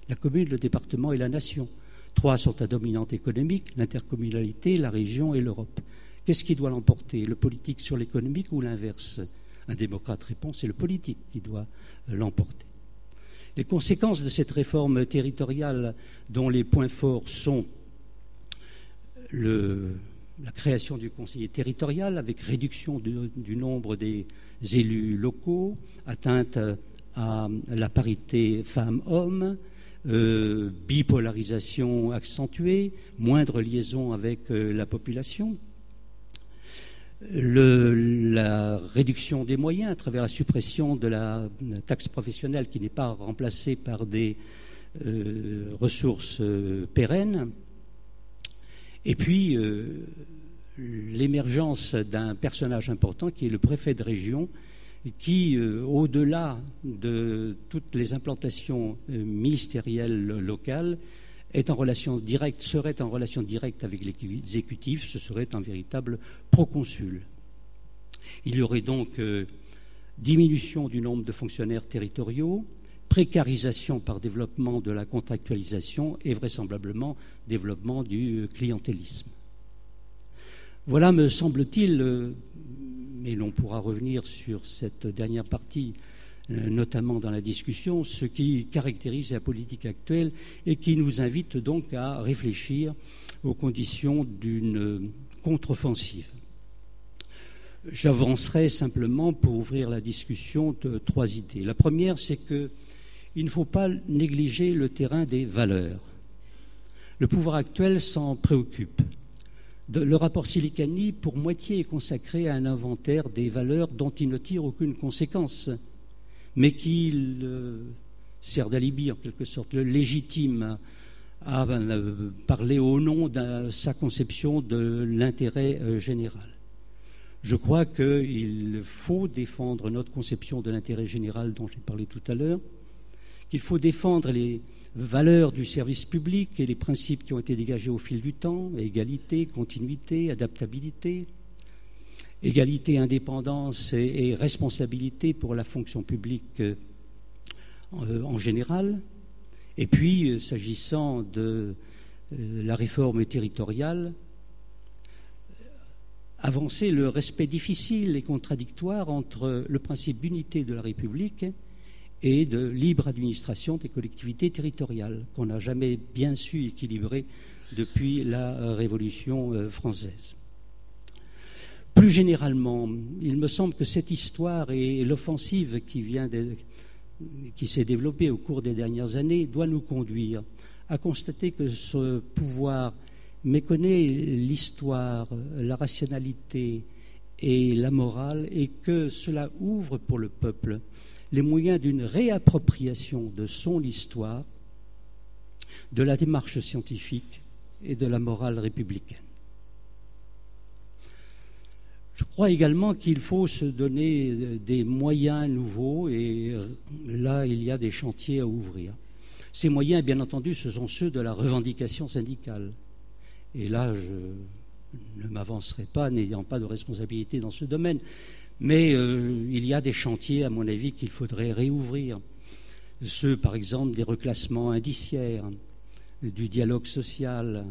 la commune, le département et la nation. 3 sont à dominante économique, l'intercommunalité, la région et l'Europe. Qu'est-ce qui doit l'emporter, le politique sur l'économique ou l'inverse? Un démocrate répond, c'est le politique qui doit l'emporter. Les conséquences de cette réforme territoriale, dont les points forts sont la création du conseiller territorial avec réduction du nombre des élus locaux, atteinte à la parité femmes-hommes, bipolarisation accentuée, moindre liaison avec la population, la réduction des moyens à travers la suppression de la taxe professionnelle qui n'est pas remplacée par des ressources pérennes, et puis l'émergence d'un personnage important qui est le préfet de région, qui, au-delà de toutes les implantations ministérielles locales, serait en relation directe avec l'exécutif, ce serait un véritable proconsul. Il y aurait donc diminution du nombre de fonctionnaires territoriaux, précarisation par développement de la contractualisation et vraisemblablement développement du clientélisme. Voilà, me semble-t-il, mais l'on pourra revenir sur cette dernière partie, notamment dans la discussion, ce qui caractérise la politique actuelle et qui nous invite donc à réfléchir aux conditions d'une contre-offensive. J'avancerai simplement pour ouvrir la discussion de 3 idées. La première, c'est qu'il ne faut pas négliger le terrain des valeurs. Le pouvoir actuel s'en préoccupe. Le rapport Silicani, pour moitié, est consacré à un inventaire des valeurs dont il ne tire aucune conséquence, mais qui sert d'alibi en quelque sorte, le légitime à parler au nom de sa conception de l'intérêt général. Je crois qu'il faut défendre notre conception de l'intérêt général dont j'ai parlé tout à l'heure, qu'il faut défendre les valeurs du service public et les principes qui ont été dégagés au fil du temps, égalité, continuité, adaptabilité, égalité, indépendance et responsabilité pour la fonction publique en général. Et puis, s'agissant de la réforme territoriale, avancer le respect difficile et contradictoire entre le principe d'unité de la République et de libre administration des collectivités territoriales, qu'on n'a jamais bien su équilibrer depuis la Révolution française. Plus généralement, il me semble que cette histoire et l'offensive qui s'est développée au cours des dernières années doit nous conduire à constater que ce pouvoir méconnaît l'histoire, la rationalité et la morale, et que cela ouvre pour le peuple les moyens d'une réappropriation de son histoire, de la démarche scientifique et de la morale républicaine. Je crois également qu'il faut se donner des moyens nouveaux, et là, il y a des chantiers à ouvrir. Ces moyens, bien entendu, ce sont ceux de la revendication syndicale. Et là, je ne m'avancerai pas, n'ayant pas de responsabilité dans ce domaine. Mais il y a des chantiers, à mon avis, qu'il faudrait réouvrir. Ceux, par exemple, des reclassements indiciaires, du dialogue social,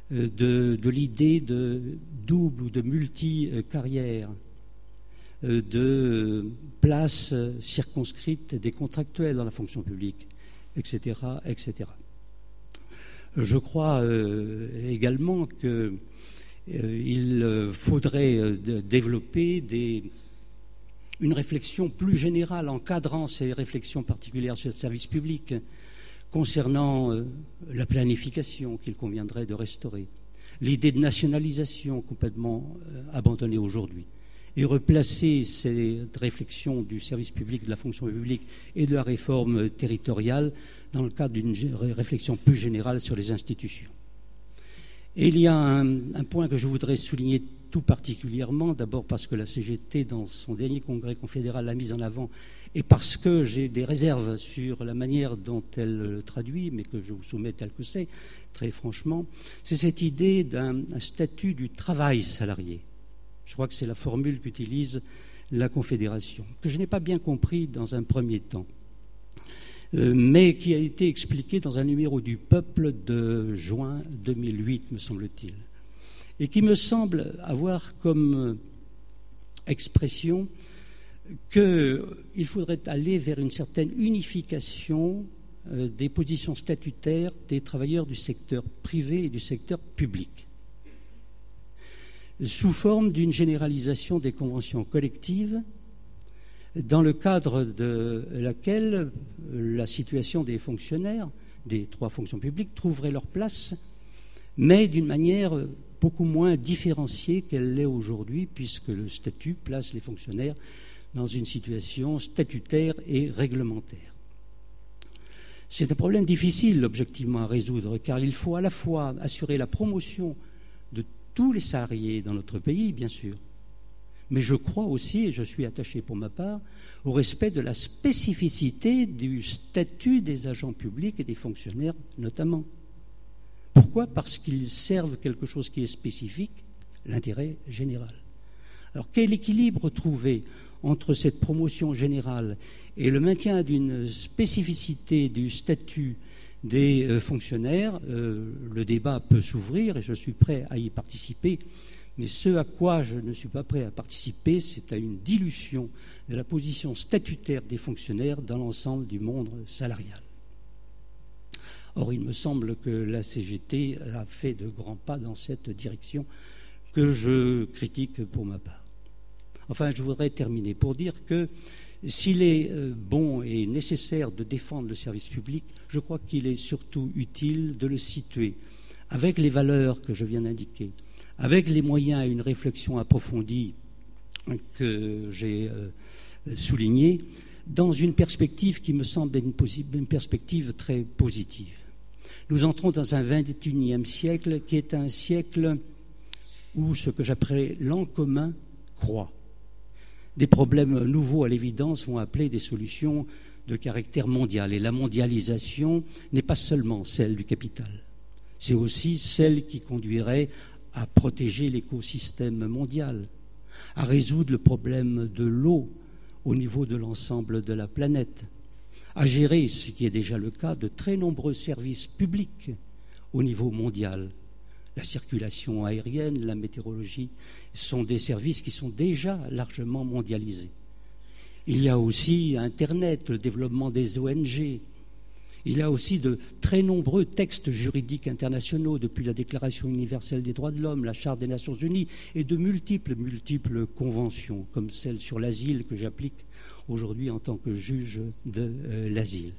de l'idée de double ou de multi-carrière, de places circonscrites des contractuels dans la fonction publique, etc., etc. Je crois également qu'il faudrait développer une réflexion plus générale encadrant ces réflexions particulières sur le service public concernant la planification qu'il conviendrait de restaurer, l'idée de nationalisation complètement abandonnée aujourd'hui, et replacer cette réflexion du service public, de la fonction publique et de la réforme territoriale dans le cadre d'une réflexion plus générale sur les institutions. Et il y a un point que je voudrais souligner tout particulièrement, d'abord parce que la CGT, dans son dernier congrès confédéral, l'a mise en avant, et parce que j'ai des réserves sur la manière dont elle le traduit, mais que je vous soumets tel que c'est, très franchement, c'est cette idée d'un statut du travail salarié. Je crois que c'est la formule qu'utilise la Confédération, que je n'ai pas bien compris dans un premier temps, mais qui a été expliquée dans un numéro du Peuple de juin 2008, me semble-t-il, et qui me semble avoir comme expression qu'il faudrait aller vers une certaine unification des positions statutaires des travailleurs du secteur privé et du secteur public, sous forme d'une généralisation des conventions collectives, dans le cadre de laquelle la situation des fonctionnaires des trois fonctions publiques trouverait leur place, mais d'une manière beaucoup moins différenciée qu'elle l'est aujourd'hui, puisque le statut place les fonctionnaires dans une situation statutaire et réglementaire. C'est un problème difficile, objectivement, à résoudre, car il faut à la fois assurer la promotion de tous les salariés dans notre pays, bien sûr, mais je crois aussi, et je suis attaché pour ma part, au respect de la spécificité du statut des agents publics et des fonctionnaires notamment. Pourquoi ? Parce qu'ils servent quelque chose qui est spécifique, l'intérêt général. Alors quel équilibre trouver entre cette promotion générale et le maintien d'une spécificité du statut des fonctionnaires ? Le débat peut s'ouvrir et je suis prêt à y participer. Mais ce à quoi je ne suis pas prêt à participer, c'est à une dilution de la position statutaire des fonctionnaires dans l'ensemble du monde salarial. Or, il me semble que la CGT a fait de grands pas dans cette direction que je critique pour ma part. Enfin, je voudrais terminer pour dire que s'il est bon et nécessaire de défendre le service public, je crois qu'il est surtout utile de le situer avec les valeurs que je viens d'indiquer, avec les moyens et une réflexion approfondie que j'ai soulignée, dans une perspective qui me semble une perspective très positive. Nous entrons dans un XXIe siècle qui est un siècle où ce que j'appellerais l'an commun croît. Des problèmes nouveaux, à l'évidence, vont appeler des solutions de caractère mondial. Et la mondialisation n'est pas seulement celle du capital, c'est aussi celle qui conduirait à protéger l'écosystème mondial, à résoudre le problème de l'eau au niveau de l'ensemble de la planète, à gérer, ce qui est déjà le cas, de très nombreux services publics au niveau mondial. La circulation aérienne, la météorologie sont des services qui sont déjà largement mondialisés. Il y a aussi Internet, le développement des ONG. Il y a aussi de très nombreux textes juridiques internationaux, depuis la Déclaration universelle des droits de l'homme, la Charte des Nations unies, et de multiples conventions, comme celle sur l'asile que j'applique aujourd'hui en tant que juge de l'asile.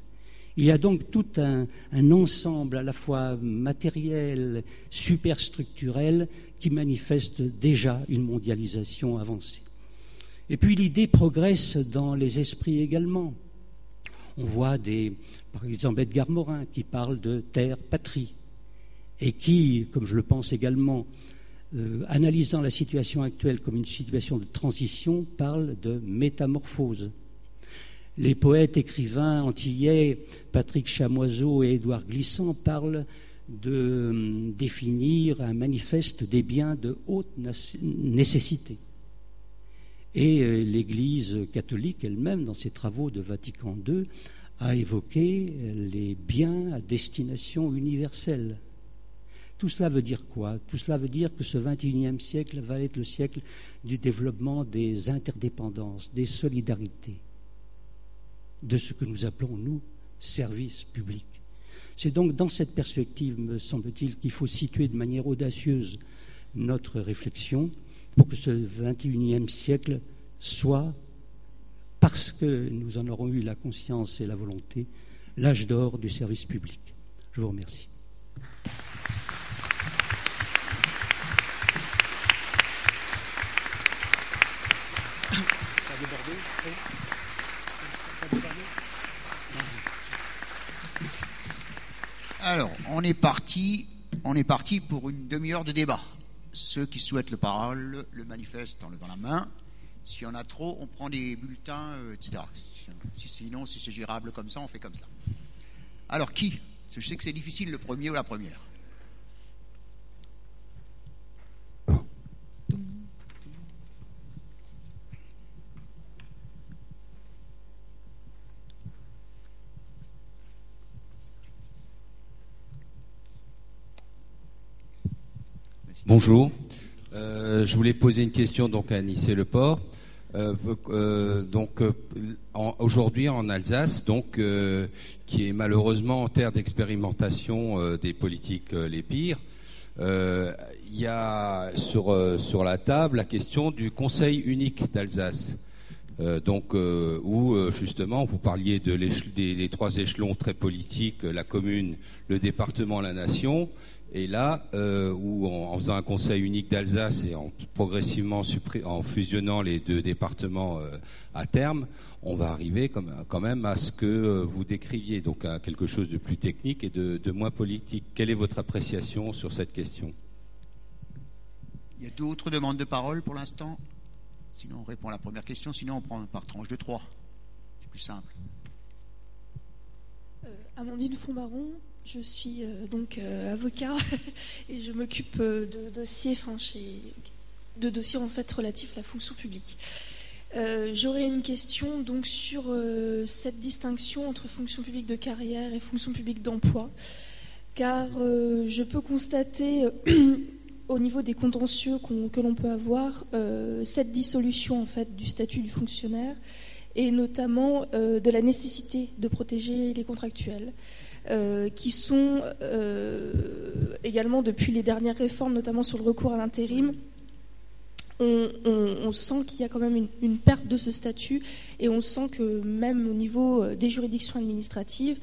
Il y a donc tout un ensemble à la fois matériel, superstructurel, qui manifeste déjà une mondialisation avancée. Et puis l'idée progresse dans les esprits également. On voit par exemple Edgar Morin qui parle de terre-patrie et qui, comme je le pense également, analysant la situation actuelle comme une situation de transition, parle de métamorphose. Les poètes écrivains antillais Patrick Chamoiseau et Édouard Glissant parlent de définir un manifeste des biens de haute nécessité. Et l'Église catholique elle-même, dans ses travaux de Vatican II, a évoqué les biens à destination universelle. Tout cela veut dire quoi ? Tout cela veut dire que ce XXIe siècle va être le siècle du développement des interdépendances, des solidarités, de ce que nous appelons, nous, service public. C'est donc dans cette perspective, me semble-t-il, qu'il faut situer de manière audacieuse notre réflexion pour que ce XXIe siècle soit, parce que nous en aurons eu la conscience et la volonté, l'âge d'or du service public. Je vous remercie. Alors, on est parti pour une demi-heure de débat. Ceux qui souhaitent la parole le manifestent en levant la main. S'il y en a trop, on prend des bulletins, etc. Sinon, si c'est gérable comme ça, on fait comme ça. Alors, qui? Parce que je sais que c'est difficile, le premier ou la première. Bonjour. Je voulais poser une question donc à Nicey-le-Port. Aujourd'hui en Alsace, qui est malheureusement en terre d'expérimentation des politiques les pires, il y a sur la table la question du Conseil unique d'Alsace. Où justement vous parliez des trois échelons très politiques, la commune, le département, la nation. Et là, en faisant un conseil unique d'Alsace et en progressivement en fusionnant les deux départements à terme, on va arriver quand même à ce que vous décriviez, donc à quelque chose de plus technique et de moins politique. Quelle est votre appréciation sur cette question? Il y a d'autres demandes de parole pour l'instant? Sinon, on répond à la première question. Sinon, on prend par tranche de 3. C'est plus simple. Amandine Fontbaron. Je suis avocat et je m'occupe de dossiers, en fait relatifs à la fonction publique. J'aurais une question donc sur cette distinction entre fonction publique de carrière et fonction publique d'emploi, car je peux constater au niveau des contentieux que l'on peut avoir cette dissolution en fait du statut du fonctionnaire et notamment de la nécessité de protéger les contractuels. Qui sont également, depuis les dernières réformes, notamment sur le recours à l'intérim, on sent qu'il y a quand même une perte de ce statut et on sent que même au niveau des juridictions administratives,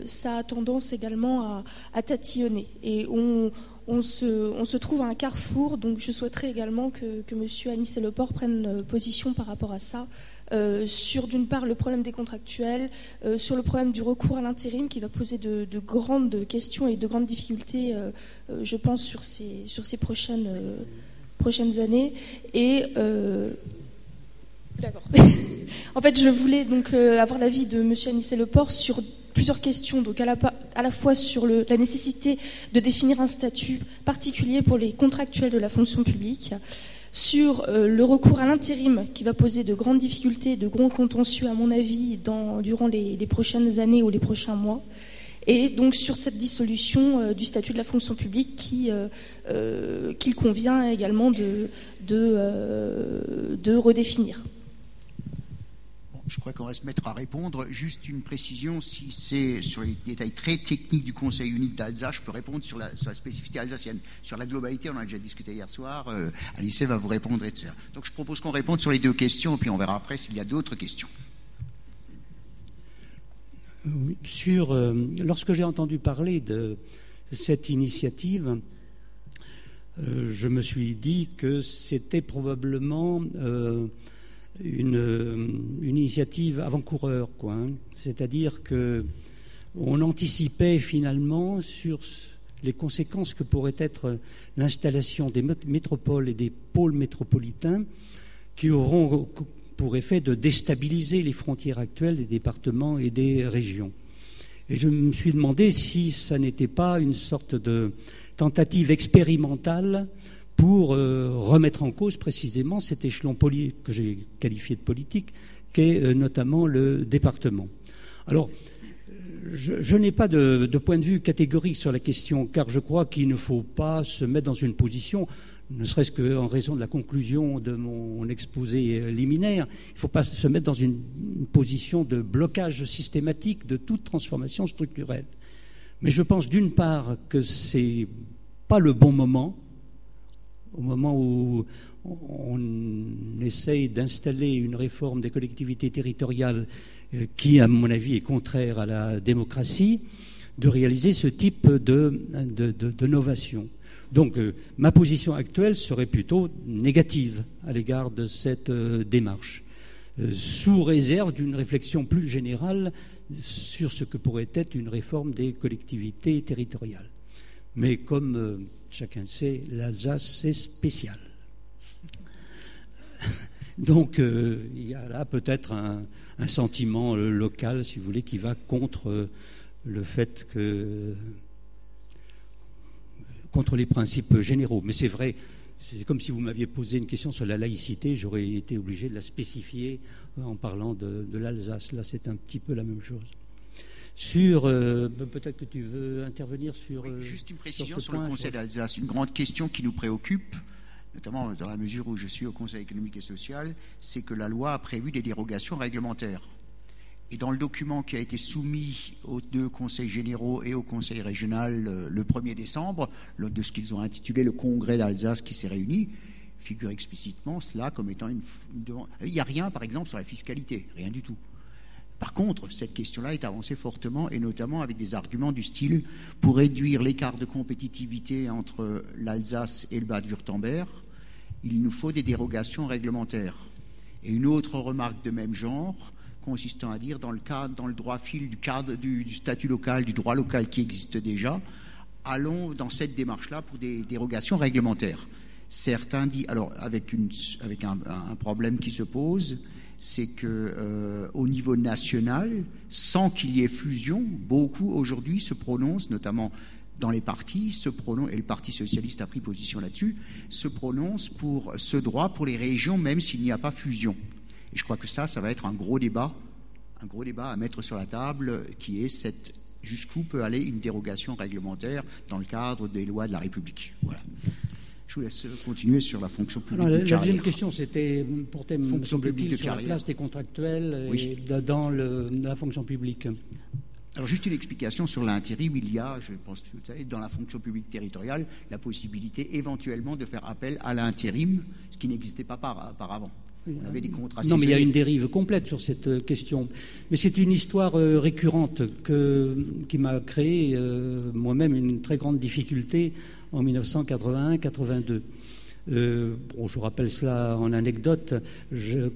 ça a tendance également à tatillonner. Et on se trouve à un carrefour, donc je souhaiterais également que M. Nicey-le-Port prenne position par rapport à ça, sur d'une part le problème des contractuels, sur le problème du recours à l'intérim qui va poser de grandes questions et de grandes difficultés, je pense, sur ces prochaines années. Et d'accord. En fait, je voulais donc avoir l'avis de M. Nicey-le-Port sur plusieurs questions, donc à la fois sur la nécessité de définir un statut particulier pour les contractuels de la fonction publique, sur le recours à l'intérim qui va poser de grandes difficultés, de grands contentieux à mon avis durant les prochaines années ou les prochains mois, et donc sur cette dissolution du statut de la fonction publique qu'il convient également de redéfinir. Je crois qu'on va se mettre à répondre. Juste une précision, si c'est sur les détails très techniques du Conseil unique d'Alsace, je peux répondre sur la spécificité alsacienne. Sur la globalité, on en a déjà discuté hier soir, Alice va vous répondre, etc. Donc je propose qu'on réponde sur les deux questions, puis on verra après s'il y a d'autres questions. Oui, lorsque j'ai entendu parler de cette initiative, je me suis dit que c'était probablement une initiative avant-coureur, C'est-à-dire que on anticipait finalement sur les conséquences que pourrait être l'installation des métropoles et des pôles métropolitains qui auront pour effet de déstabiliser les frontières actuelles des départements et des régions. Et je me suis demandé si ça n'était pas une sorte de tentative expérimentale pour remettre en cause précisément cet échelon que j'ai qualifié de politique, qu'est notamment le département. Alors, je n'ai pas de point de vue catégorique sur la question, car je crois qu'il ne faut pas se mettre dans une position, ne serait-ce qu'en raison de la conclusion de mon exposé liminaire, il ne faut pas se mettre dans une position de blocage systématique de toute transformation structurelle. Mais je pense d'une part que ce n'est pas le bon moment, au moment où on essaye d'installer une réforme des collectivités territoriales qui, à mon avis, est contraire à la démocratie, de réaliser ce type de novation. Donc, ma position actuelle serait plutôt négative à l'égard de cette démarche. sous réserve d'une réflexion plus générale sur ce que pourrait être une réforme des collectivités territoriales. Mais comme chacun sait, l'Alsace, c'est spécial. Donc il y a là peut-être un sentiment local, si vous voulez, qui va contre le fait que... contre les principes généraux. Mais c'est vrai, c'est comme si vous m'aviez posé une question sur la laïcité, j'aurais été obligé de la spécifier en parlant de l'Alsace. Là, c'est un petit peu la même chose. Peut-être que tu veux intervenir sur... Oui, juste une précision sur le Conseil d'Alsace. Une grande question qui nous préoccupe, notamment dans la mesure où je suis au Conseil économique et social, c'est que la loi a prévu des dérogations réglementaires. Et dans le document qui a été soumis aux 2 conseils généraux et au conseil régional le 1er décembre, de ce qu'ils ont intitulé le Congrès d'Alsace qui s'est réuni, figure explicitement cela comme étant une demande. Il n'y a rien, par exemple, sur la fiscalité, rien du tout. Par contre, cette question-là est avancée fortement, et notamment avec des arguments du style pour réduire l'écart de compétitivité entre l'Alsace et le Bade-Wurtemberg, il nous faut des dérogations réglementaires. Et une autre remarque de même genre, consistant à dire dans le droit fil du statut local, du droit local qui existe déjà, allons dans cette démarche-là pour des dérogations réglementaires. Certains disent, alors avec un problème qui se pose, c'est que au niveau national, sans qu'il y ait fusion, beaucoup aujourd'hui se prononcent, notamment dans les partis, et le Parti socialiste a pris position là-dessus, se prononcent pour ce droit pour les régions, même s'il n'y a pas fusion. Et je crois que ça va être un gros débat à mettre sur la table, qui est jusqu'où peut aller une dérogation réglementaire dans le cadre des lois de la République. Voilà. Je vous laisse continuer sur la fonction publique de carrière. La deuxième question, c'était pour thème, me semble-t-il, sur la place des contractuels dans la fonction publique. Alors, juste une explication sur l'intérim. Il y a, je pense que vous savez, dans la fonction publique territoriale, la possibilité éventuellement de faire appel à l'intérim, ce qui n'existait pas auparavant. On avait des contrats saisonniers. Non, mais il y a une dérive complète sur cette question. Mais c'est une histoire récurrente qui m'a créé moi-même une très grande difficulté en 1981-82. Je rappelle cela en anecdote.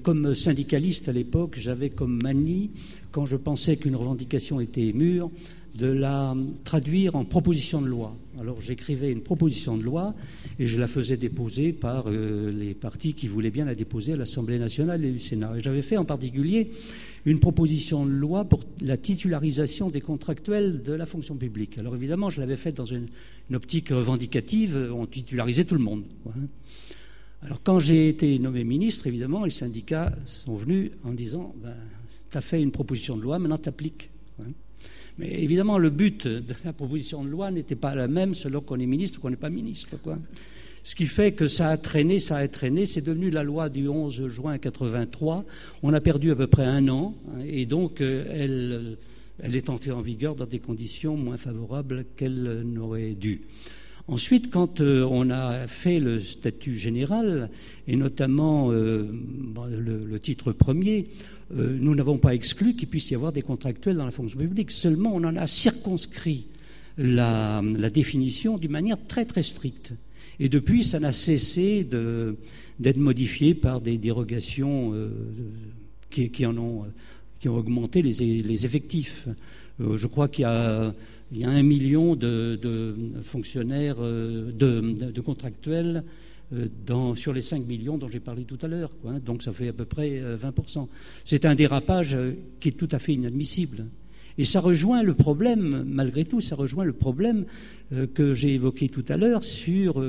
Comme syndicaliste à l'époque, j'avais comme manie, quand je pensais qu'une revendication était mûre, de la traduire en proposition de loi. Alors j'écrivais une proposition de loi et je la faisais déposer par les partis qui voulaient bien la déposer à l'Assemblée nationale et au Sénat. Et j'avais fait en particulier une proposition de loi pour la titularisation des contractuels de la fonction publique. Alors évidemment, je l'avais faite dans une optique revendicative, on titularisait tout le monde. Alors quand j'ai été nommé ministre, évidemment, les syndicats sont venus en disant « tu as fait une proposition de loi, maintenant t'appliques ». Mais évidemment, le but de la proposition de loi n'était pas la même selon qu'on est ministre ou qu'on n'est pas ministre, Ce qui fait que ça a traîné. C'est devenu la loi du 11 juin 83. On a perdu à peu près 1 an, et donc elle est entrée en vigueur dans des conditions moins favorables qu'elle n'aurait dû. Ensuite, quand on a fait le statut général, et notamment le titre premier, nous n'avons pas exclu qu'il puisse y avoir des contractuels dans la fonction publique. Seulement, on en a circonscrit la définition d'une manière très très stricte. Et depuis, ça n'a cessé d'être modifié par des dérogations qui ont augmenté les effectifs. Je crois qu'il y a 1 million de fonctionnaires, de contractuels sur les 5 millions dont j'ai parlé tout à l'heure. Donc ça fait à peu près 20%. C'est un dérapage qui est tout à fait inadmissible. Et ça rejoint le problème, malgré tout, que j'ai évoqué tout à l'heure sur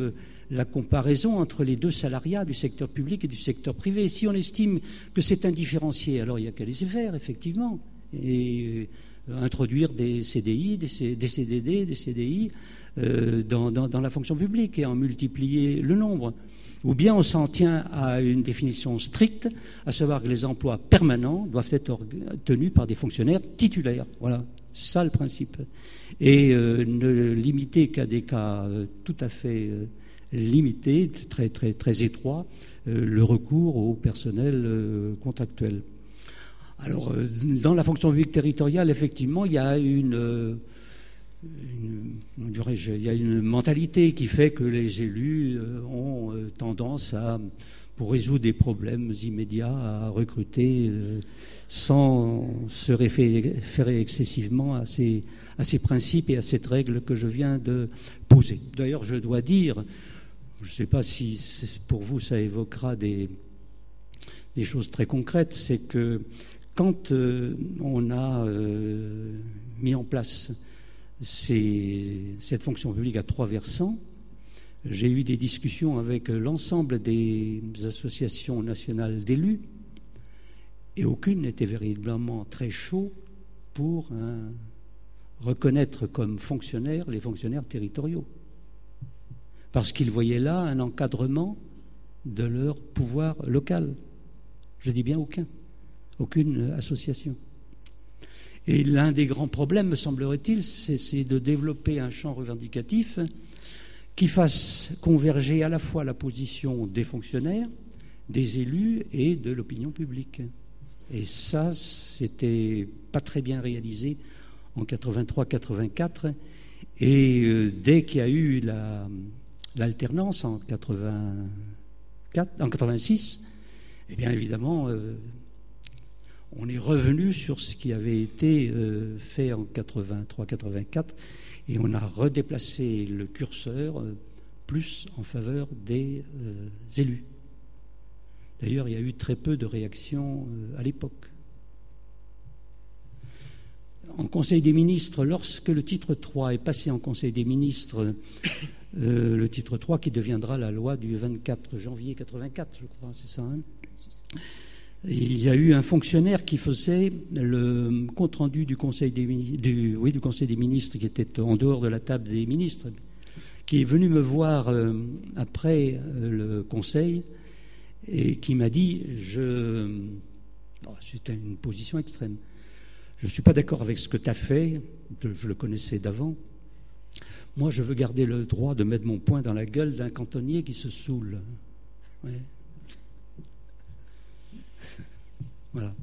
la comparaison entre les 2 salariats du secteur public et du secteur privé. Si on estime que c'est indifférencié, alors il n'y a qu'à laisser faire, effectivement. Et introduire des CDI, des CDD, des CDI dans la fonction publique et en multiplier le nombre. Ou bien on s'en tient à une définition stricte, à savoir que les emplois permanents doivent être tenus par des fonctionnaires titulaires. Voilà, c'est ça le principe. Et ne limiter qu'à des cas tout à fait limités, très, très, très étroits, le recours au personnel contractuel. Alors, dans la fonction publique territoriale, effectivement, il y a une mentalité qui fait que les élus ont tendance à pour résoudre des problèmes immédiats à recruter sans se référer excessivement à ces principes et à cette règle que je viens de poser. D'ailleurs, je dois dire, je ne sais pas si pour vous ça évoquera des choses très concrètes, c'est que quand on a mis en place cette fonction publique à 3 versants, j'ai eu des discussions avec l'ensemble des associations nationales d'élus et aucune n'était véritablement très chaud pour reconnaître comme fonctionnaires les fonctionnaires territoriaux. Parce qu'ils voyaient là un encadrement de leur pouvoir local. Je dis bien aucune association. Et l'un des grands problèmes, me semblerait-il, c'est de développer un champ revendicatif qui fasse converger à la fois la position des fonctionnaires, des élus et de l'opinion publique. Et ça, c'était pas très bien réalisé en 83-84. Et dès qu'il y a eu l'alternance en 86, eh bien évidemment, on est revenu sur ce qui avait été fait en 83-84 et on a redéplacé le curseur plus en faveur des élus. D'ailleurs, il y a eu très peu de réactions à l'époque. En Conseil des ministres, lorsque le titre 3 est passé en Conseil des ministres, le titre 3 qui deviendra la loi du 24 janvier 84, je crois, c'est ça, hein ? Il y a eu un fonctionnaire qui faisait le compte-rendu du Conseil des ministres, qui était en dehors de la table des ministres, qui est venu me voir après le Conseil et qui m'a dit, c'était une position extrême, je ne suis pas d'accord avec ce que tu as fait, je le connaissais d'avant, moi je veux garder le droit de mettre mon poing dans la gueule d'un cantonnier qui se saoule. Ouais. Voilà.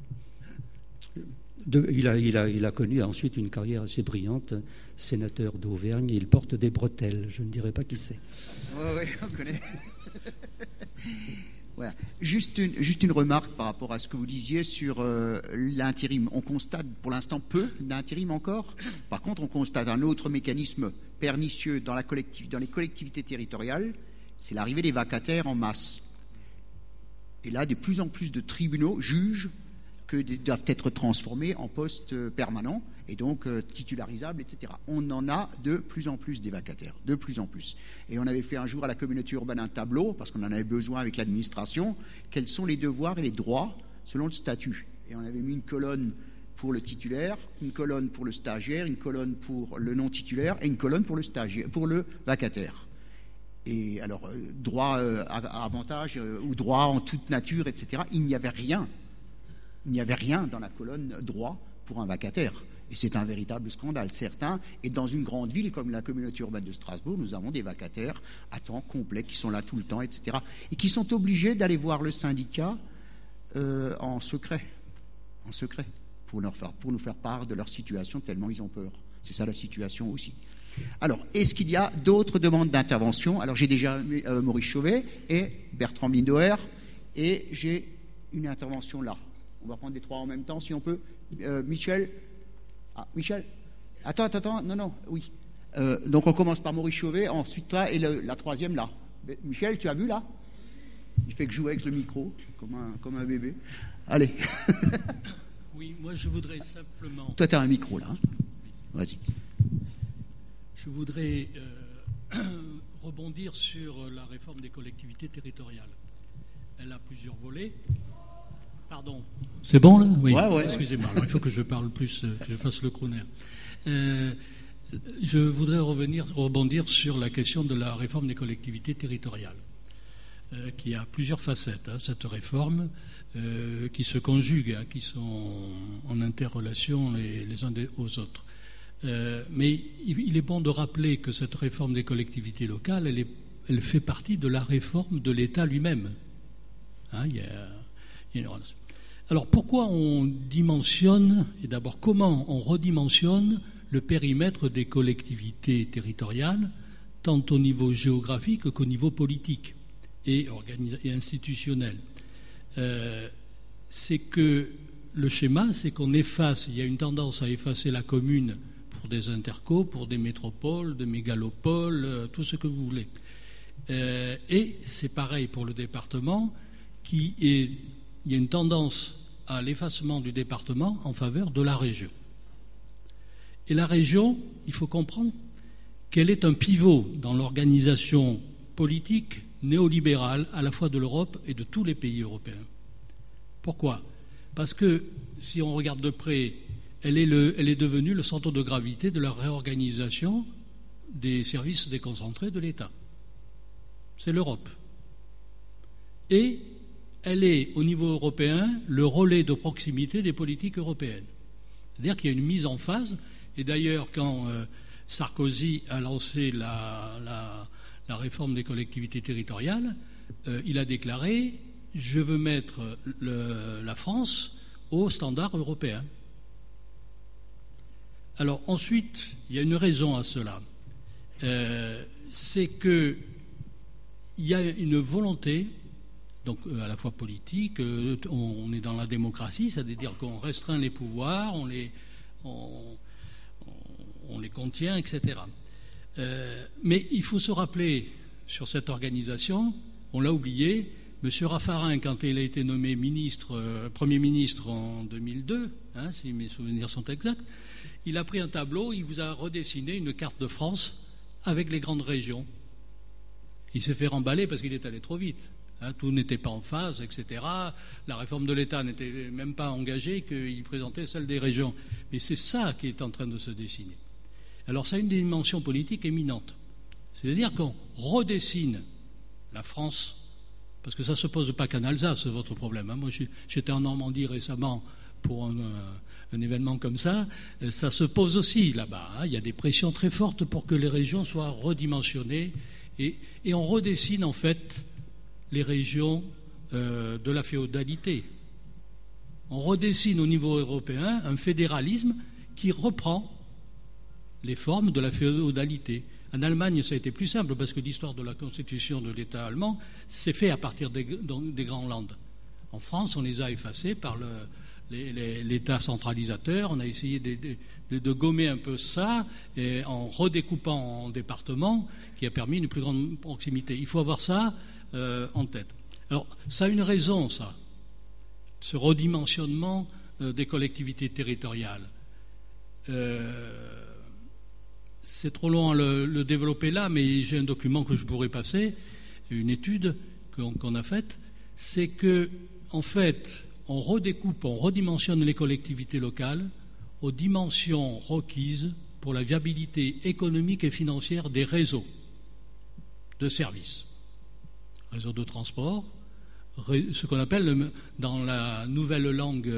Il a connu ensuite une carrière assez brillante, sénateur d'Auvergne, et il porte des bretelles. Je ne dirais pas qui c'est. Oui, on connaît. Voilà. Juste une remarque par rapport à ce que vous disiez sur l'intérim. On constate pour l'instant peu d'intérim encore. Par contre, on constate un autre mécanisme pernicieux dans les collectivités territoriales, c'est l'arrivée des vacataires en masse. Et là, de plus en plus de tribunaux jugent que doivent être transformés en postes permanents et donc titularisables, etc. On en a de plus en plus des vacataires, de plus en plus. Et on avait fait un jour à la communauté urbaine un tableau, parce qu'on en avait besoin avec l'administration, quels sont les devoirs et les droits selon le statut. Et on avait mis une colonne pour le titulaire, une colonne pour le stagiaire, une colonne pour le non-titulaire et une colonne pour le vacataire. Et alors, droit à avantage ou droit en toute nature, etc., il n'y avait rien. Il n'y avait rien dans la colonne droit pour un vacataire. Et c'est un véritable scandale, certain. Et dans une grande ville comme la communauté urbaine de Strasbourg, nous avons des vacataires à temps complet qui sont là tout le temps, etc. Et qui sont obligés d'aller voir le syndicat en secret, pour nous faire part de leur situation, tellement ils ont peur. C'est ça la situation aussi. Alors, est-ce qu'il y a d'autres demandes d'intervention? Alors, j'ai déjà Maurice Chauvet et Bertrand Blindoer, et j'ai une intervention là. On va prendre les trois en même temps, si on peut. Michel. Ah, Michel. Attends, non, oui. Donc, on commence par Maurice Chauvet, ensuite là, et la troisième là. Michel, tu as vu là? Il fait que jouer avec le micro, comme un bébé. Allez. Oui, moi, je voudrais simplement... Toi, tu as un micro là. Hein? Vas-y. Je voudrais rebondir sur la réforme des collectivités territoriales. Elle a plusieurs volets. Pardon. C'est bon là? Oui. Ouais. Excusez-moi. Alors, il faut que je parle plus, que je fasse le crooner. Je voudrais rebondir sur la question de la réforme des collectivités territoriales, qui a plusieurs facettes. Cette réforme qui se conjugue, qui sont en interrelation les uns aux autres. Mais il est bon de rappeler que cette réforme des collectivités locales, elle fait partie de la réforme de l'État lui-même. Il y a une relation. Alors pourquoi on dimensionne, et d'abord comment on redimensionne le périmètre des collectivités territoriales, tant au niveau géographique qu'au niveau politique? et institutionnelle. C'est que le schéma, c'est qu'on efface, il y a une tendance à effacer la commune pour des intercos, pour des métropoles, des mégalopoles, tout ce que vous voulez. Et c'est pareil pour le département, il y a une tendance à l'effacement du département en faveur de la région. Et la région, il faut comprendre qu'elle est un pivot dans l'organisation politique néolibérale à la fois de l'Europe et de tous les pays européens. Pourquoi ? Parce que, si on regarde de près, elle est devenue le centre de gravité de la réorganisation des services déconcentrés de l'État. C'est l'Europe. Et elle est, au niveau européen, le relais de proximité des politiques européennes. C'est-à-dire qu'il y a une mise en phase, et d'ailleurs, quand Sarkozy a lancé la réforme des collectivités territoriales, il a déclaré « Je veux mettre la France au standard européen ». Alors ensuite, il y a une raison à cela. C'est qu'il y a une volonté, donc à la fois politique, on est dans la démocratie, c'est-à-dire qu'on restreint les pouvoirs, on les contient, etc. Mais il faut se rappeler, sur cette organisation, on l'a oublié, M. Raffarin, quand il a été nommé Premier ministre en 2002, si mes souvenirs sont exacts, il a pris un tableau, il vous a redessiné une carte de France avec les grandes régions. Il s'est fait remballer parce qu'il est allé trop vite. Tout n'était pas en phase, etc. La réforme de l'État n'était même pas engagée, qu'il présentait celle des régions. Mais c'est ça qui est en train de se dessiner. Alors ça a une dimension politique éminente. C'est-à-dire qu'on redessine la France, parce que ça ne se pose pas qu'en Alsace, votre problème. Moi, j'étais en Normandie récemment pour un événement comme ça. Ça se pose aussi là-bas. Il y a des pressions très fortes pour que les régions soient redimensionnées. Et on redessine en fait les régions de la féodalité. On redessine au niveau européen un fédéralisme qui reprend les formes de la féodalité. En Allemagne, ça a été plus simple parce que l'histoire de la constitution de l'État allemand s'est faite à partir des grands landes. En France, on les a effacés par l'État centralisateur. On a essayé de gommer un peu ça et en redécoupant en départements, qui a permis une plus grande proximité. Il faut avoir ça en tête. Alors, ça a une raison, ça, ce redimensionnement des collectivités territoriales. C'est trop long à le développer là, mais j'ai un document que je pourrais passer, une étude qu'on a faite, c'est que, en fait, on redécoupe, on redimensionne les collectivités locales aux dimensions requises pour la viabilité économique et financière des réseaux de services. Réseau de transport, ce qu'on appelle dans la nouvelle langue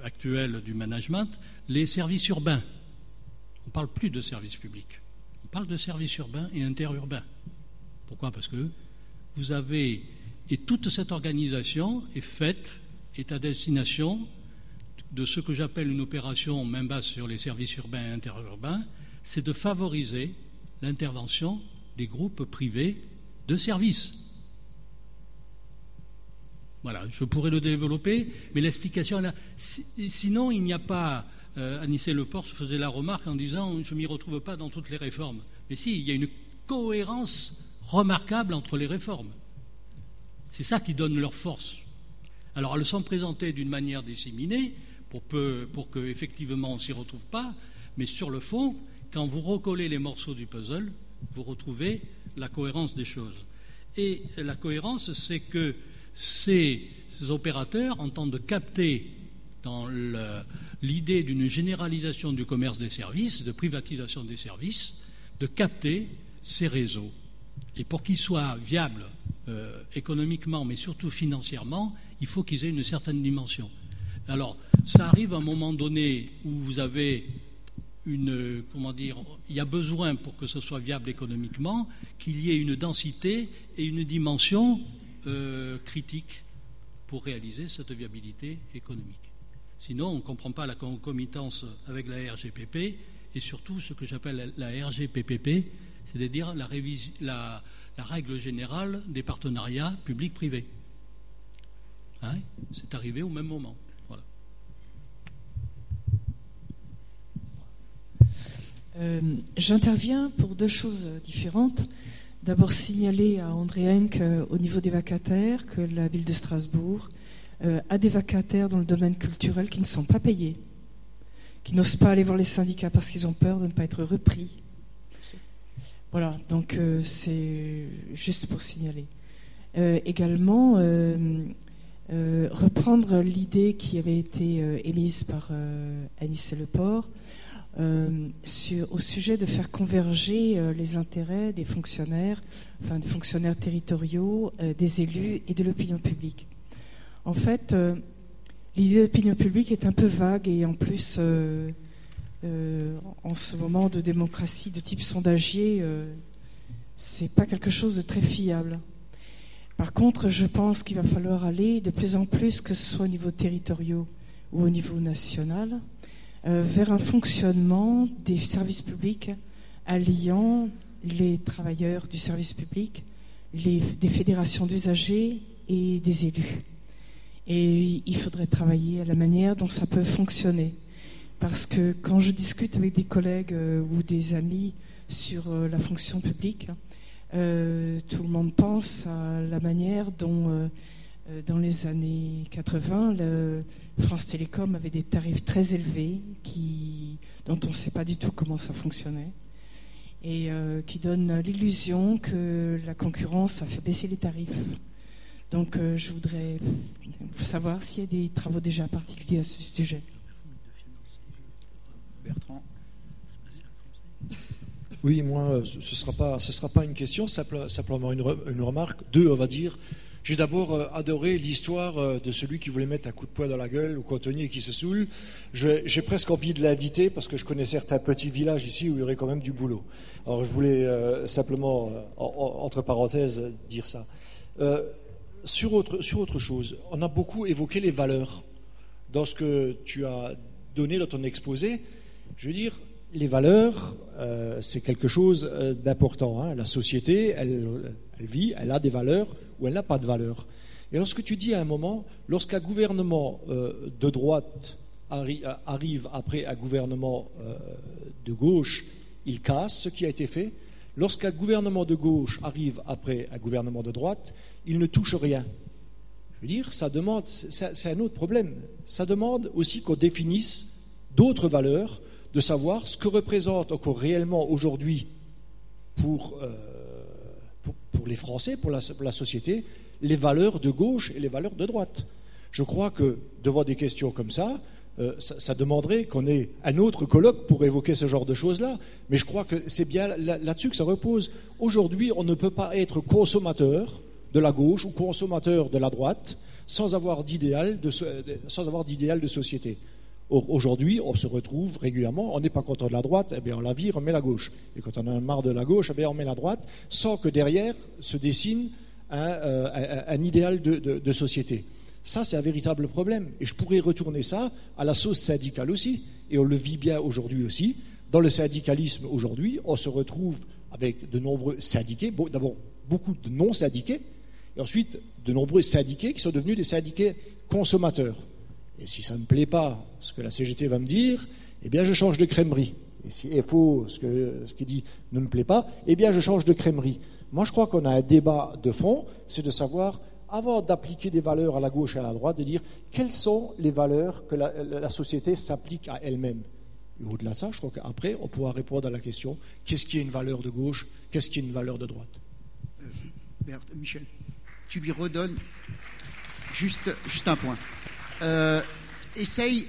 actuelle du management, les services urbains. On ne parle plus de services publics. On parle de services urbains et interurbains. Pourquoi ? Parce que vous avez... Et toute cette organisation est à destination de ce que j'appelle une opération main basse sur les services urbains et interurbains, c'est de favoriser l'intervention des groupes privés de services. Voilà, je pourrais le développer, mais l'explication est là. Sinon, il n'y a pas... Anicet Leport faisait la remarque en disant « je ne m'y retrouve pas dans toutes les réformes ». Mais si, il y a une cohérence remarquable entre les réformes. C'est ça qui donne leur force. Alors elles sont présentées d'une manière disséminée pour qu'effectivement on ne s'y retrouve pas, mais sur le fond, quand vous recollez les morceaux du puzzle, vous retrouvez la cohérence des choses. Et la cohérence, c'est que ces opérateurs entendent capter dans l'idée d'une généralisation du commerce des services, de privatisation des services, de capter ces réseaux. Et pour qu'ils soient viables économiquement, mais surtout financièrement, il faut qu'ils aient une certaine dimension. Alors, ça arrive à un moment donné où vous avez il y a besoin pour que ce soit viable économiquement, qu'il y ait une densité et une dimension critique pour réaliser cette viabilité économique. Sinon, on ne comprend pas la concomitance avec la RGPP et surtout ce que j'appelle la RGPPP, c'est-à-dire la règle générale des partenariats public-privé. Hein, c'est arrivé au même moment. Voilà. J'interviens pour deux choses différentes. D'abord, signaler à André Henk, au niveau des vacataires, que la ville de Strasbourg a des vacataires dans le domaine culturel qui ne sont pas payés, qui n'osent pas aller voir les syndicats parce qu'ils ont peur de ne pas être repris. Voilà, donc c'est juste pour signaler. Également, reprendre l'idée qui avait été émise par Anis Leport au sujet de faire converger les intérêts des fonctionnaires, enfin des fonctionnaires territoriaux, des élus et de l'opinion publique. En fait, l'idée de l'opinion publique est un peu vague et en plus, en ce moment de démocratie de type sondagier, c'est pas quelque chose de très fiable. Par contre, je pense qu'il va falloir aller de plus en plus, que ce soit au niveau territorial ou au niveau national, vers un fonctionnement des services publics alliant les travailleurs du service public, des fédérations d'usagers et des élus. Et il faudrait travailler à la manière dont ça peut fonctionner. Parce que quand je discute avec des collègues ou des amis sur la fonction publique, tout le monde pense à la manière dont, dans les années 80, France Télécom avait des tarifs très élevés dont on ne sait pas du tout comment ça fonctionnait et qui donnent l'illusion que la concurrence a fait baisser les tarifs. Donc je voudrais savoir s'il y a des travaux déjà particuliers à ce sujet. Bertrand. Oui, moi, ce sera pas une question, simplement une remarque. Deux, on va dire. J'ai d'abord adoré l'histoire de celui qui voulait mettre un coup de poing dans la gueule au cantonnier qui se saoule. J'ai presque envie de l'inviter parce que je connais certains petits villages ici où il y aurait quand même du boulot. Alors je voulais simplement, entre parenthèses, dire ça. Sur autre chose, on a beaucoup évoqué les valeurs dans ce que tu as donné dans ton exposé. Je veux dire, les valeurs, c'est quelque chose d'important. Hein. La société, elle vit, elle a des valeurs ou elle n'a pas de valeurs. Et lorsque tu dis à un moment, lorsqu'un gouvernement de droite arrive après un gouvernement de gauche, il casse ce qui a été fait. Lorsqu'un gouvernement de gauche arrive après un gouvernement de droite, il ne touche rien. Je veux dire, ça demande, c'est un autre problème. Ça demande aussi qu'on définisse d'autres valeurs, de savoir ce que représente encore réellement aujourd'hui pour les Français, pour la société, les valeurs de gauche et les valeurs de droite. Je crois que devant des questions comme ça, ça demanderait qu'on ait un autre colloque pour évoquer ce genre de choses-là. Mais je crois que c'est bien là-dessus que ça repose. Aujourd'hui, on ne peut pas être consommateur de la gauche ou consommateur de la droite sans avoir d'idéal de société. Or, aujourd'hui, on se retrouve régulièrement, on n'est pas content de la droite, eh bien on la vire, on met la gauche. Et quand on en a marre de la gauche, eh bien on met la droite, sans que derrière se dessine un idéal de société. Ça, c'est un véritable problème. Et je pourrais retourner ça à la sauce syndicale aussi. Et on le vit bien aujourd'hui aussi. Dans le syndicalisme aujourd'hui, on se retrouve avec de nombreux syndiqués, d'abord beaucoup de non-syndiqués, et ensuite de nombreux syndiqués qui sont devenus des syndiqués consommateurs. Et si ça ne me plaît pas, ce que la CGT va me dire, eh bien je change de crèmerie. Et si FO, ce qui dit ne me plaît pas, eh bien je change de crèmerie. Moi je crois qu'on a un débat de fond, c'est de savoir, avant d'appliquer des valeurs à la gauche et à la droite, de dire quelles sont les valeurs que la société s'applique à elle-même. Et au-delà de ça, je crois qu'après, on pourra répondre à la question, qu'est-ce qui est une valeur de gauche, qu'est-ce qui est une valeur de droite. Michel, tu lui redonnes juste un point. Essaye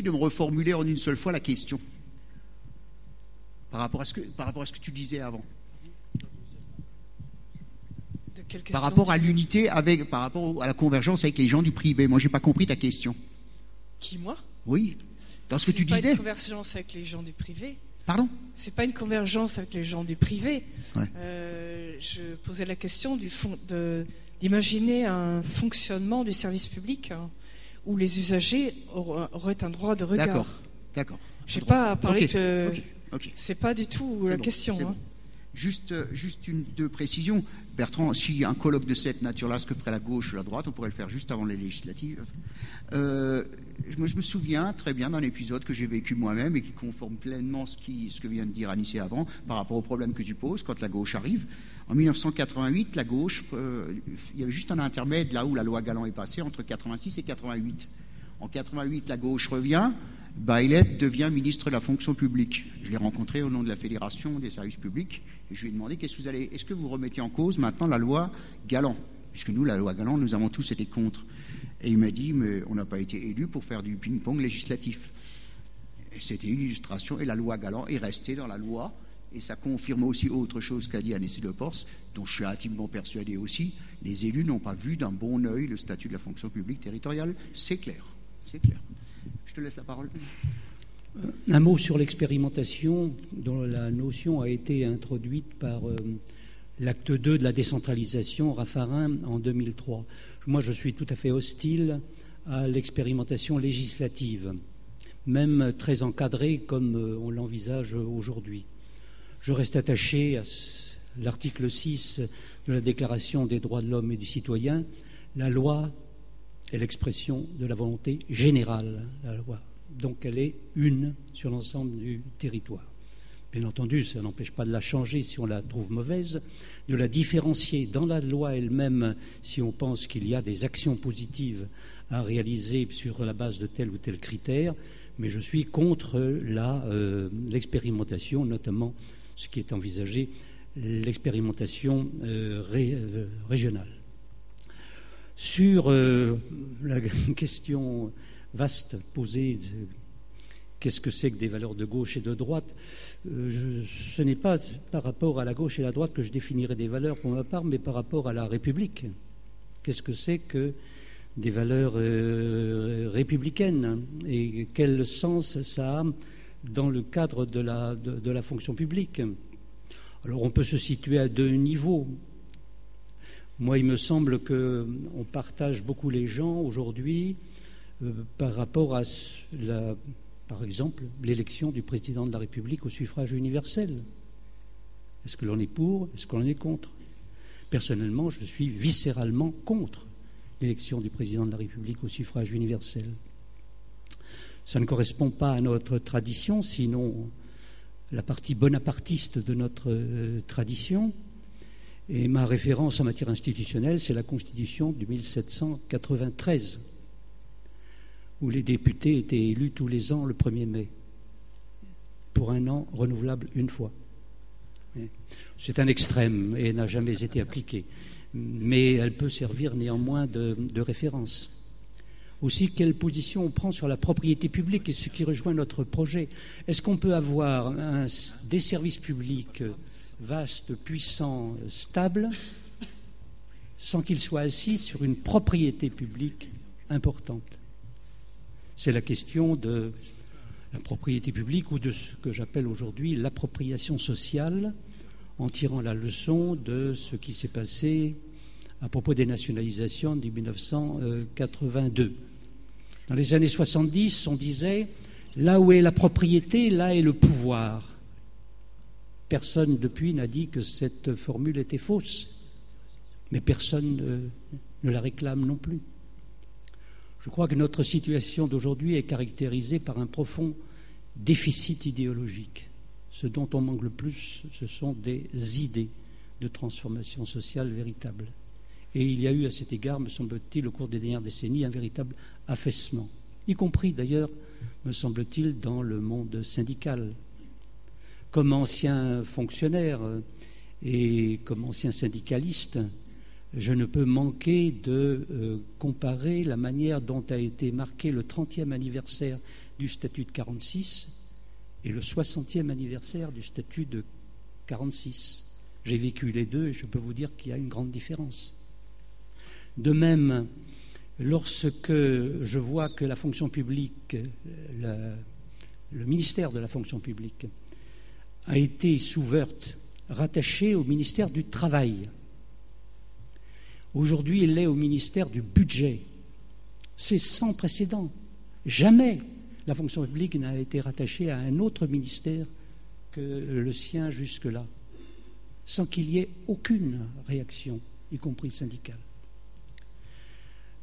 de me reformuler en une seule fois la question par rapport à ce que tu disais avant. De quelle question? Par rapport à l'unité par rapport à la convergence avec les gens du privé. Moi, j'ai pas compris ta question. Qui, moi? Oui. Dans ce que tu disais. disais. C'est pas une convergence avec les gens du privé. Pardon? C'est pas une convergence avec les gens du privé. Ouais. Je posais la question d'imaginer un fonctionnement du service public où les usagers auraient un droit de regard. D'accord. J'ai pas parlé Ok. C'est pas du tout la question. Bon. Juste deux précisions. Bertrand, s'il y a un colloque de cette nature-là, ce que ferait la gauche ou la droite, on pourrait le faire juste avant les législatives. Moi, je me souviens très bien d'un épisode que j'ai vécu moi-même et qui conforme pleinement ce que vient de dire Anissé avant par rapport au problème que tu poses quand la gauche arrive. En 1988, la gauche, il y avait juste un intermède là où la loi Galland est passée, entre 86 et 88. En 88, la gauche revient. Baillet devient ministre de la fonction publique. Je l'ai rencontré au nom de la Fédération des services publics et je lui ai demandé est-ce que vous remettez en cause maintenant la loi Galland, puisque nous, la loi Galland, nous avons tous été contre. Et il m'a dit mais on n'a pas été élus pour faire du ping-pong législatif. Et c'était une illustration et la loi Galland est restée dans la loi et ça confirme aussi autre chose qu'a dit Anissé Le Pors, dont je suis intimement persuadé aussi. Les élus n'ont pas vu d'un bon œil le statut de la fonction publique territoriale. C'est clair. C'est clair. Je te laisse la parole. Un mot sur l'expérimentation, dont la notion a été introduite par l'acte 2 de la décentralisation, Raffarin, en 2003. Moi, je suis tout à fait hostile à l'expérimentation législative, même très encadrée comme on l'envisage aujourd'hui. Je reste attaché à l'article 6 de la Déclaration des droits de l'homme et du citoyen. La loi est l'expression de la volonté générale, la loi. Donc elle est une sur l'ensemble du territoire. Bien entendu, ça n'empêche pas de la changer si on la trouve mauvaise, de la différencier dans la loi elle-même si on pense qu'il y a des actions positives à réaliser sur la base de tel ou tel critère, mais je suis contre l'expérimentation, notamment ce qui est envisagé, l'expérimentation régionale. Sur la question vaste posée, qu'est-ce que c'est que des valeurs de gauche et de droite, ce n'est pas par rapport à la gauche et la droite que je définirais des valeurs pour ma part, mais par rapport à la République. Qu'est-ce que c'est que des valeurs républicaines et quel sens ça a dans le cadre de la fonction publique? Alors on peut se situer à deux niveaux. Moi, il me semble qu'on partage beaucoup les gens aujourd'hui par rapport à, par exemple, l'élection du président de la République au suffrage universel. Est-ce que l'on est pour? Est-ce que l'on est contre? Personnellement, je suis viscéralement contre l'élection du président de la République au suffrage universel. Ça ne correspond pas à notre tradition, sinon la partie bonapartiste de notre tradition. Et ma référence en matière institutionnelle, c'est la Constitution de 1793, où les députés étaient élus tous les ans le 1er mai, pour un an renouvelable une fois. C'est un extrême et n'a jamais été appliqué, mais elle peut servir néanmoins de référence. Aussi, quelle position on prend sur la propriété publique et ce qui rejoint notre projet. Est-ce qu'on peut avoir des services publics vastes, puissants, stables, sans qu'ils soient assis sur une propriété publique importante? C'est la question de la propriété publique ou de ce que j'appelle aujourd'hui l'appropriation sociale, en tirant la leçon de ce qui s'est passé à propos des nationalisations de 1982. Dans les années 70, on disait « là où est la propriété, là est le pouvoir ». Personne depuis n'a dit que cette formule était fausse, mais personne ne la réclame non plus. Je crois que notre situation d'aujourd'hui est caractérisée par un profond déficit idéologique. Ce dont on manque le plus, ce sont des idées de transformation sociale véritables. Et il y a eu à cet égard, me semble-t-il, au cours des dernières décennies, un véritable affaissement, y compris d'ailleurs, me semble-t-il, dans le monde syndical. Comme ancien fonctionnaire et comme ancien syndicaliste, je ne peux manquer de comparer la manière dont a été marqué le 30e anniversaire du statut de 46 et le 60e anniversaire du statut de 46. J'ai vécu les deux et je peux vous dire qu'il y a une grande différence. De même, lorsque je vois que la fonction publique, le ministère de la fonction publique, a été sous Wörth rattaché au ministère du Travail. Aujourd'hui, il est au ministère du Budget. C'est sans précédent. Jamais la fonction publique n'a été rattachée à un autre ministère que le sien jusque-là, sans qu'il y ait aucune réaction, y compris syndicale.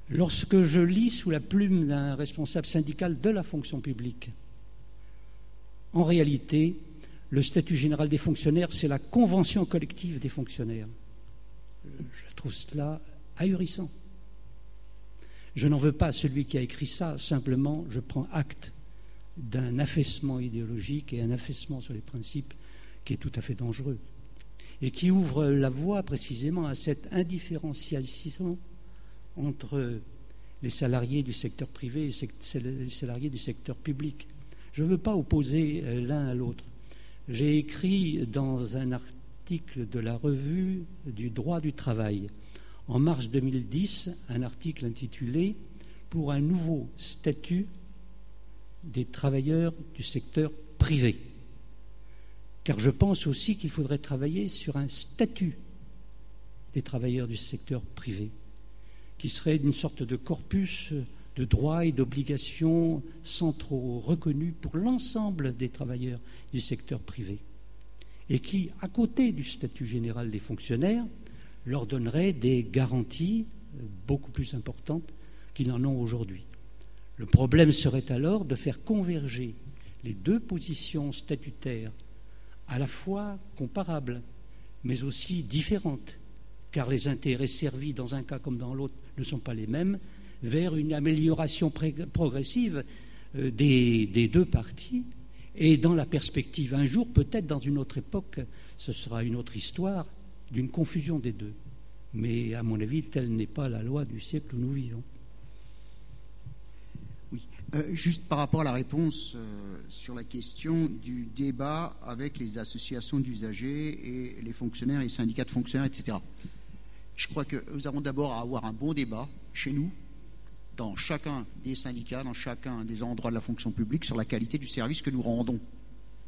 Lorsque je lis sous la plume d'un responsable syndical de la fonction publique, en réalité, le statut général des fonctionnaires, c'est la convention collective des fonctionnaires. Je trouve cela ahurissant. Je n'en veux pas à celui qui a écrit ça, simplement je prends acte d'un affaissement idéologique et un affaissement sur les principes qui est tout à fait dangereux et qui ouvre la voie précisément à cette indifférenciation entre les salariés du secteur privé et les salariés du secteur public. Je ne veux pas opposer l'un à l'autre. J'ai écrit dans un article de la revue du droit du travail, en mars 2010, un article intitulé « Pour un nouveau statut des travailleurs du secteur privé ». Car je pense aussi qu'il faudrait travailler sur un statut des travailleurs du secteur privé, qui serait une sorte de corpus de droits et d'obligations centraux reconnus pour l'ensemble des travailleurs du secteur privé, et qui, à côté du statut général des fonctionnaires, leur donnerait des garanties beaucoup plus importantes qu'ils n'en ont aujourd'hui. Le problème serait alors de faire converger les deux positions statutaires, à la fois comparables, mais aussi différentes, car les intérêts servis dans un cas comme dans l'autre ne sont pas les mêmes, vers une amélioration progressive des deux parties, et dans la perspective, un jour, peut-être dans une autre époque, ce sera une autre histoire, d'une confusion des deux. Mais à mon avis, telle n'est pas la loi du siècle où nous vivons. Oui, juste par rapport à la réponse sur la question du débat avec les associations d'usagers et les fonctionnaires, les syndicats de fonctionnaires, etc. Je crois que nous avons d'abord à avoir un bon débat chez nous, dans chacun des syndicats, dans chacun des endroits de la fonction publique, sur la qualité du service que nous rendons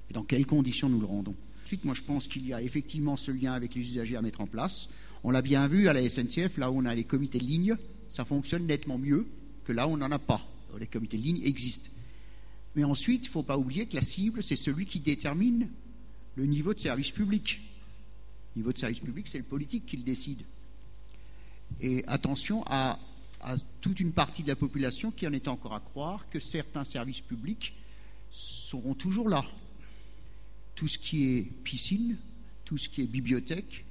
et dans quelles conditions nous le rendons. Ensuite, moi je pense qu'il y a effectivement ce lien avec les usagers à mettre en place. On l'a bien vu à la SNCF, là où on a les comités de ligne, ça fonctionne nettement mieux que là où on n'en a pas. Les comités de ligne existent. Mais ensuite, il ne faut pas oublier que la cible, c'est celui qui détermine le niveau de service public. Le niveau de service public, c'est le politique qui le décide. Et attention à toute une partie de la population qui en est encore à croire que certains services publics seront toujours là. Tout ce qui est piscine, tout ce qui est bibliothèque,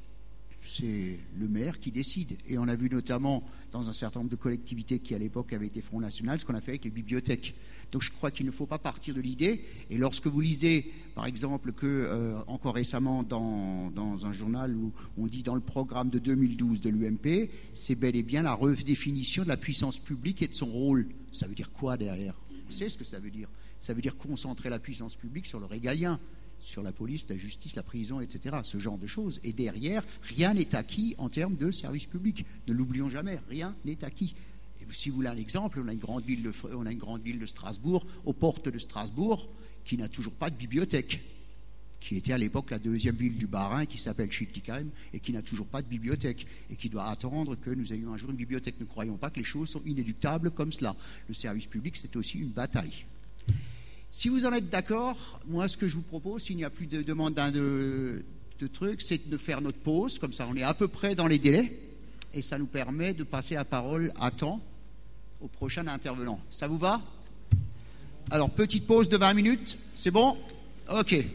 c'est le maire qui décide. Et on a vu notamment dans un certain nombre de collectivités qui à l'époque avaient été Front National, ce qu'on a fait avec les bibliothèques. Donc je crois qu'il ne faut pas partir de l'idée. Et lorsque vous lisez, par exemple, que encore récemment dans un journal où on dit dans le programme de 2012 de l'UMP, c'est bel et bien la redéfinition de la puissance publique et de son rôle. Ça veut dire quoi derrière? Vous savez ce que ça veut dire? Ça veut dire concentrer la puissance publique sur le régalien, sur la police, la justice, la prison, etc., ce genre de choses. Et derrière, rien n'est acquis en termes de service public. Ne l'oublions jamais, rien n'est acquis. Et si vous voulez un exemple, on a une grande ville de Strasbourg, aux portes de Strasbourg, qui n'a toujours pas de bibliothèque, qui était à l'époque la deuxième ville du Bas-Rhin, qui s'appelle Schiltigheim, et qui n'a toujours pas de bibliothèque, et qui doit attendre que nous ayons un jour une bibliothèque. Ne croyons pas que les choses sont inéluctables comme cela. Le service public, c'est aussi une bataille. Si vous en êtes d'accord, moi ce que je vous propose, s'il n'y a plus de demande de trucs, c'est de faire notre pause, comme ça on est à peu près dans les délais, et ça nous permet de passer la parole à temps au prochain intervenant. Ça vous va? Alors petite pause de 20 minutes, c'est bon? Ok.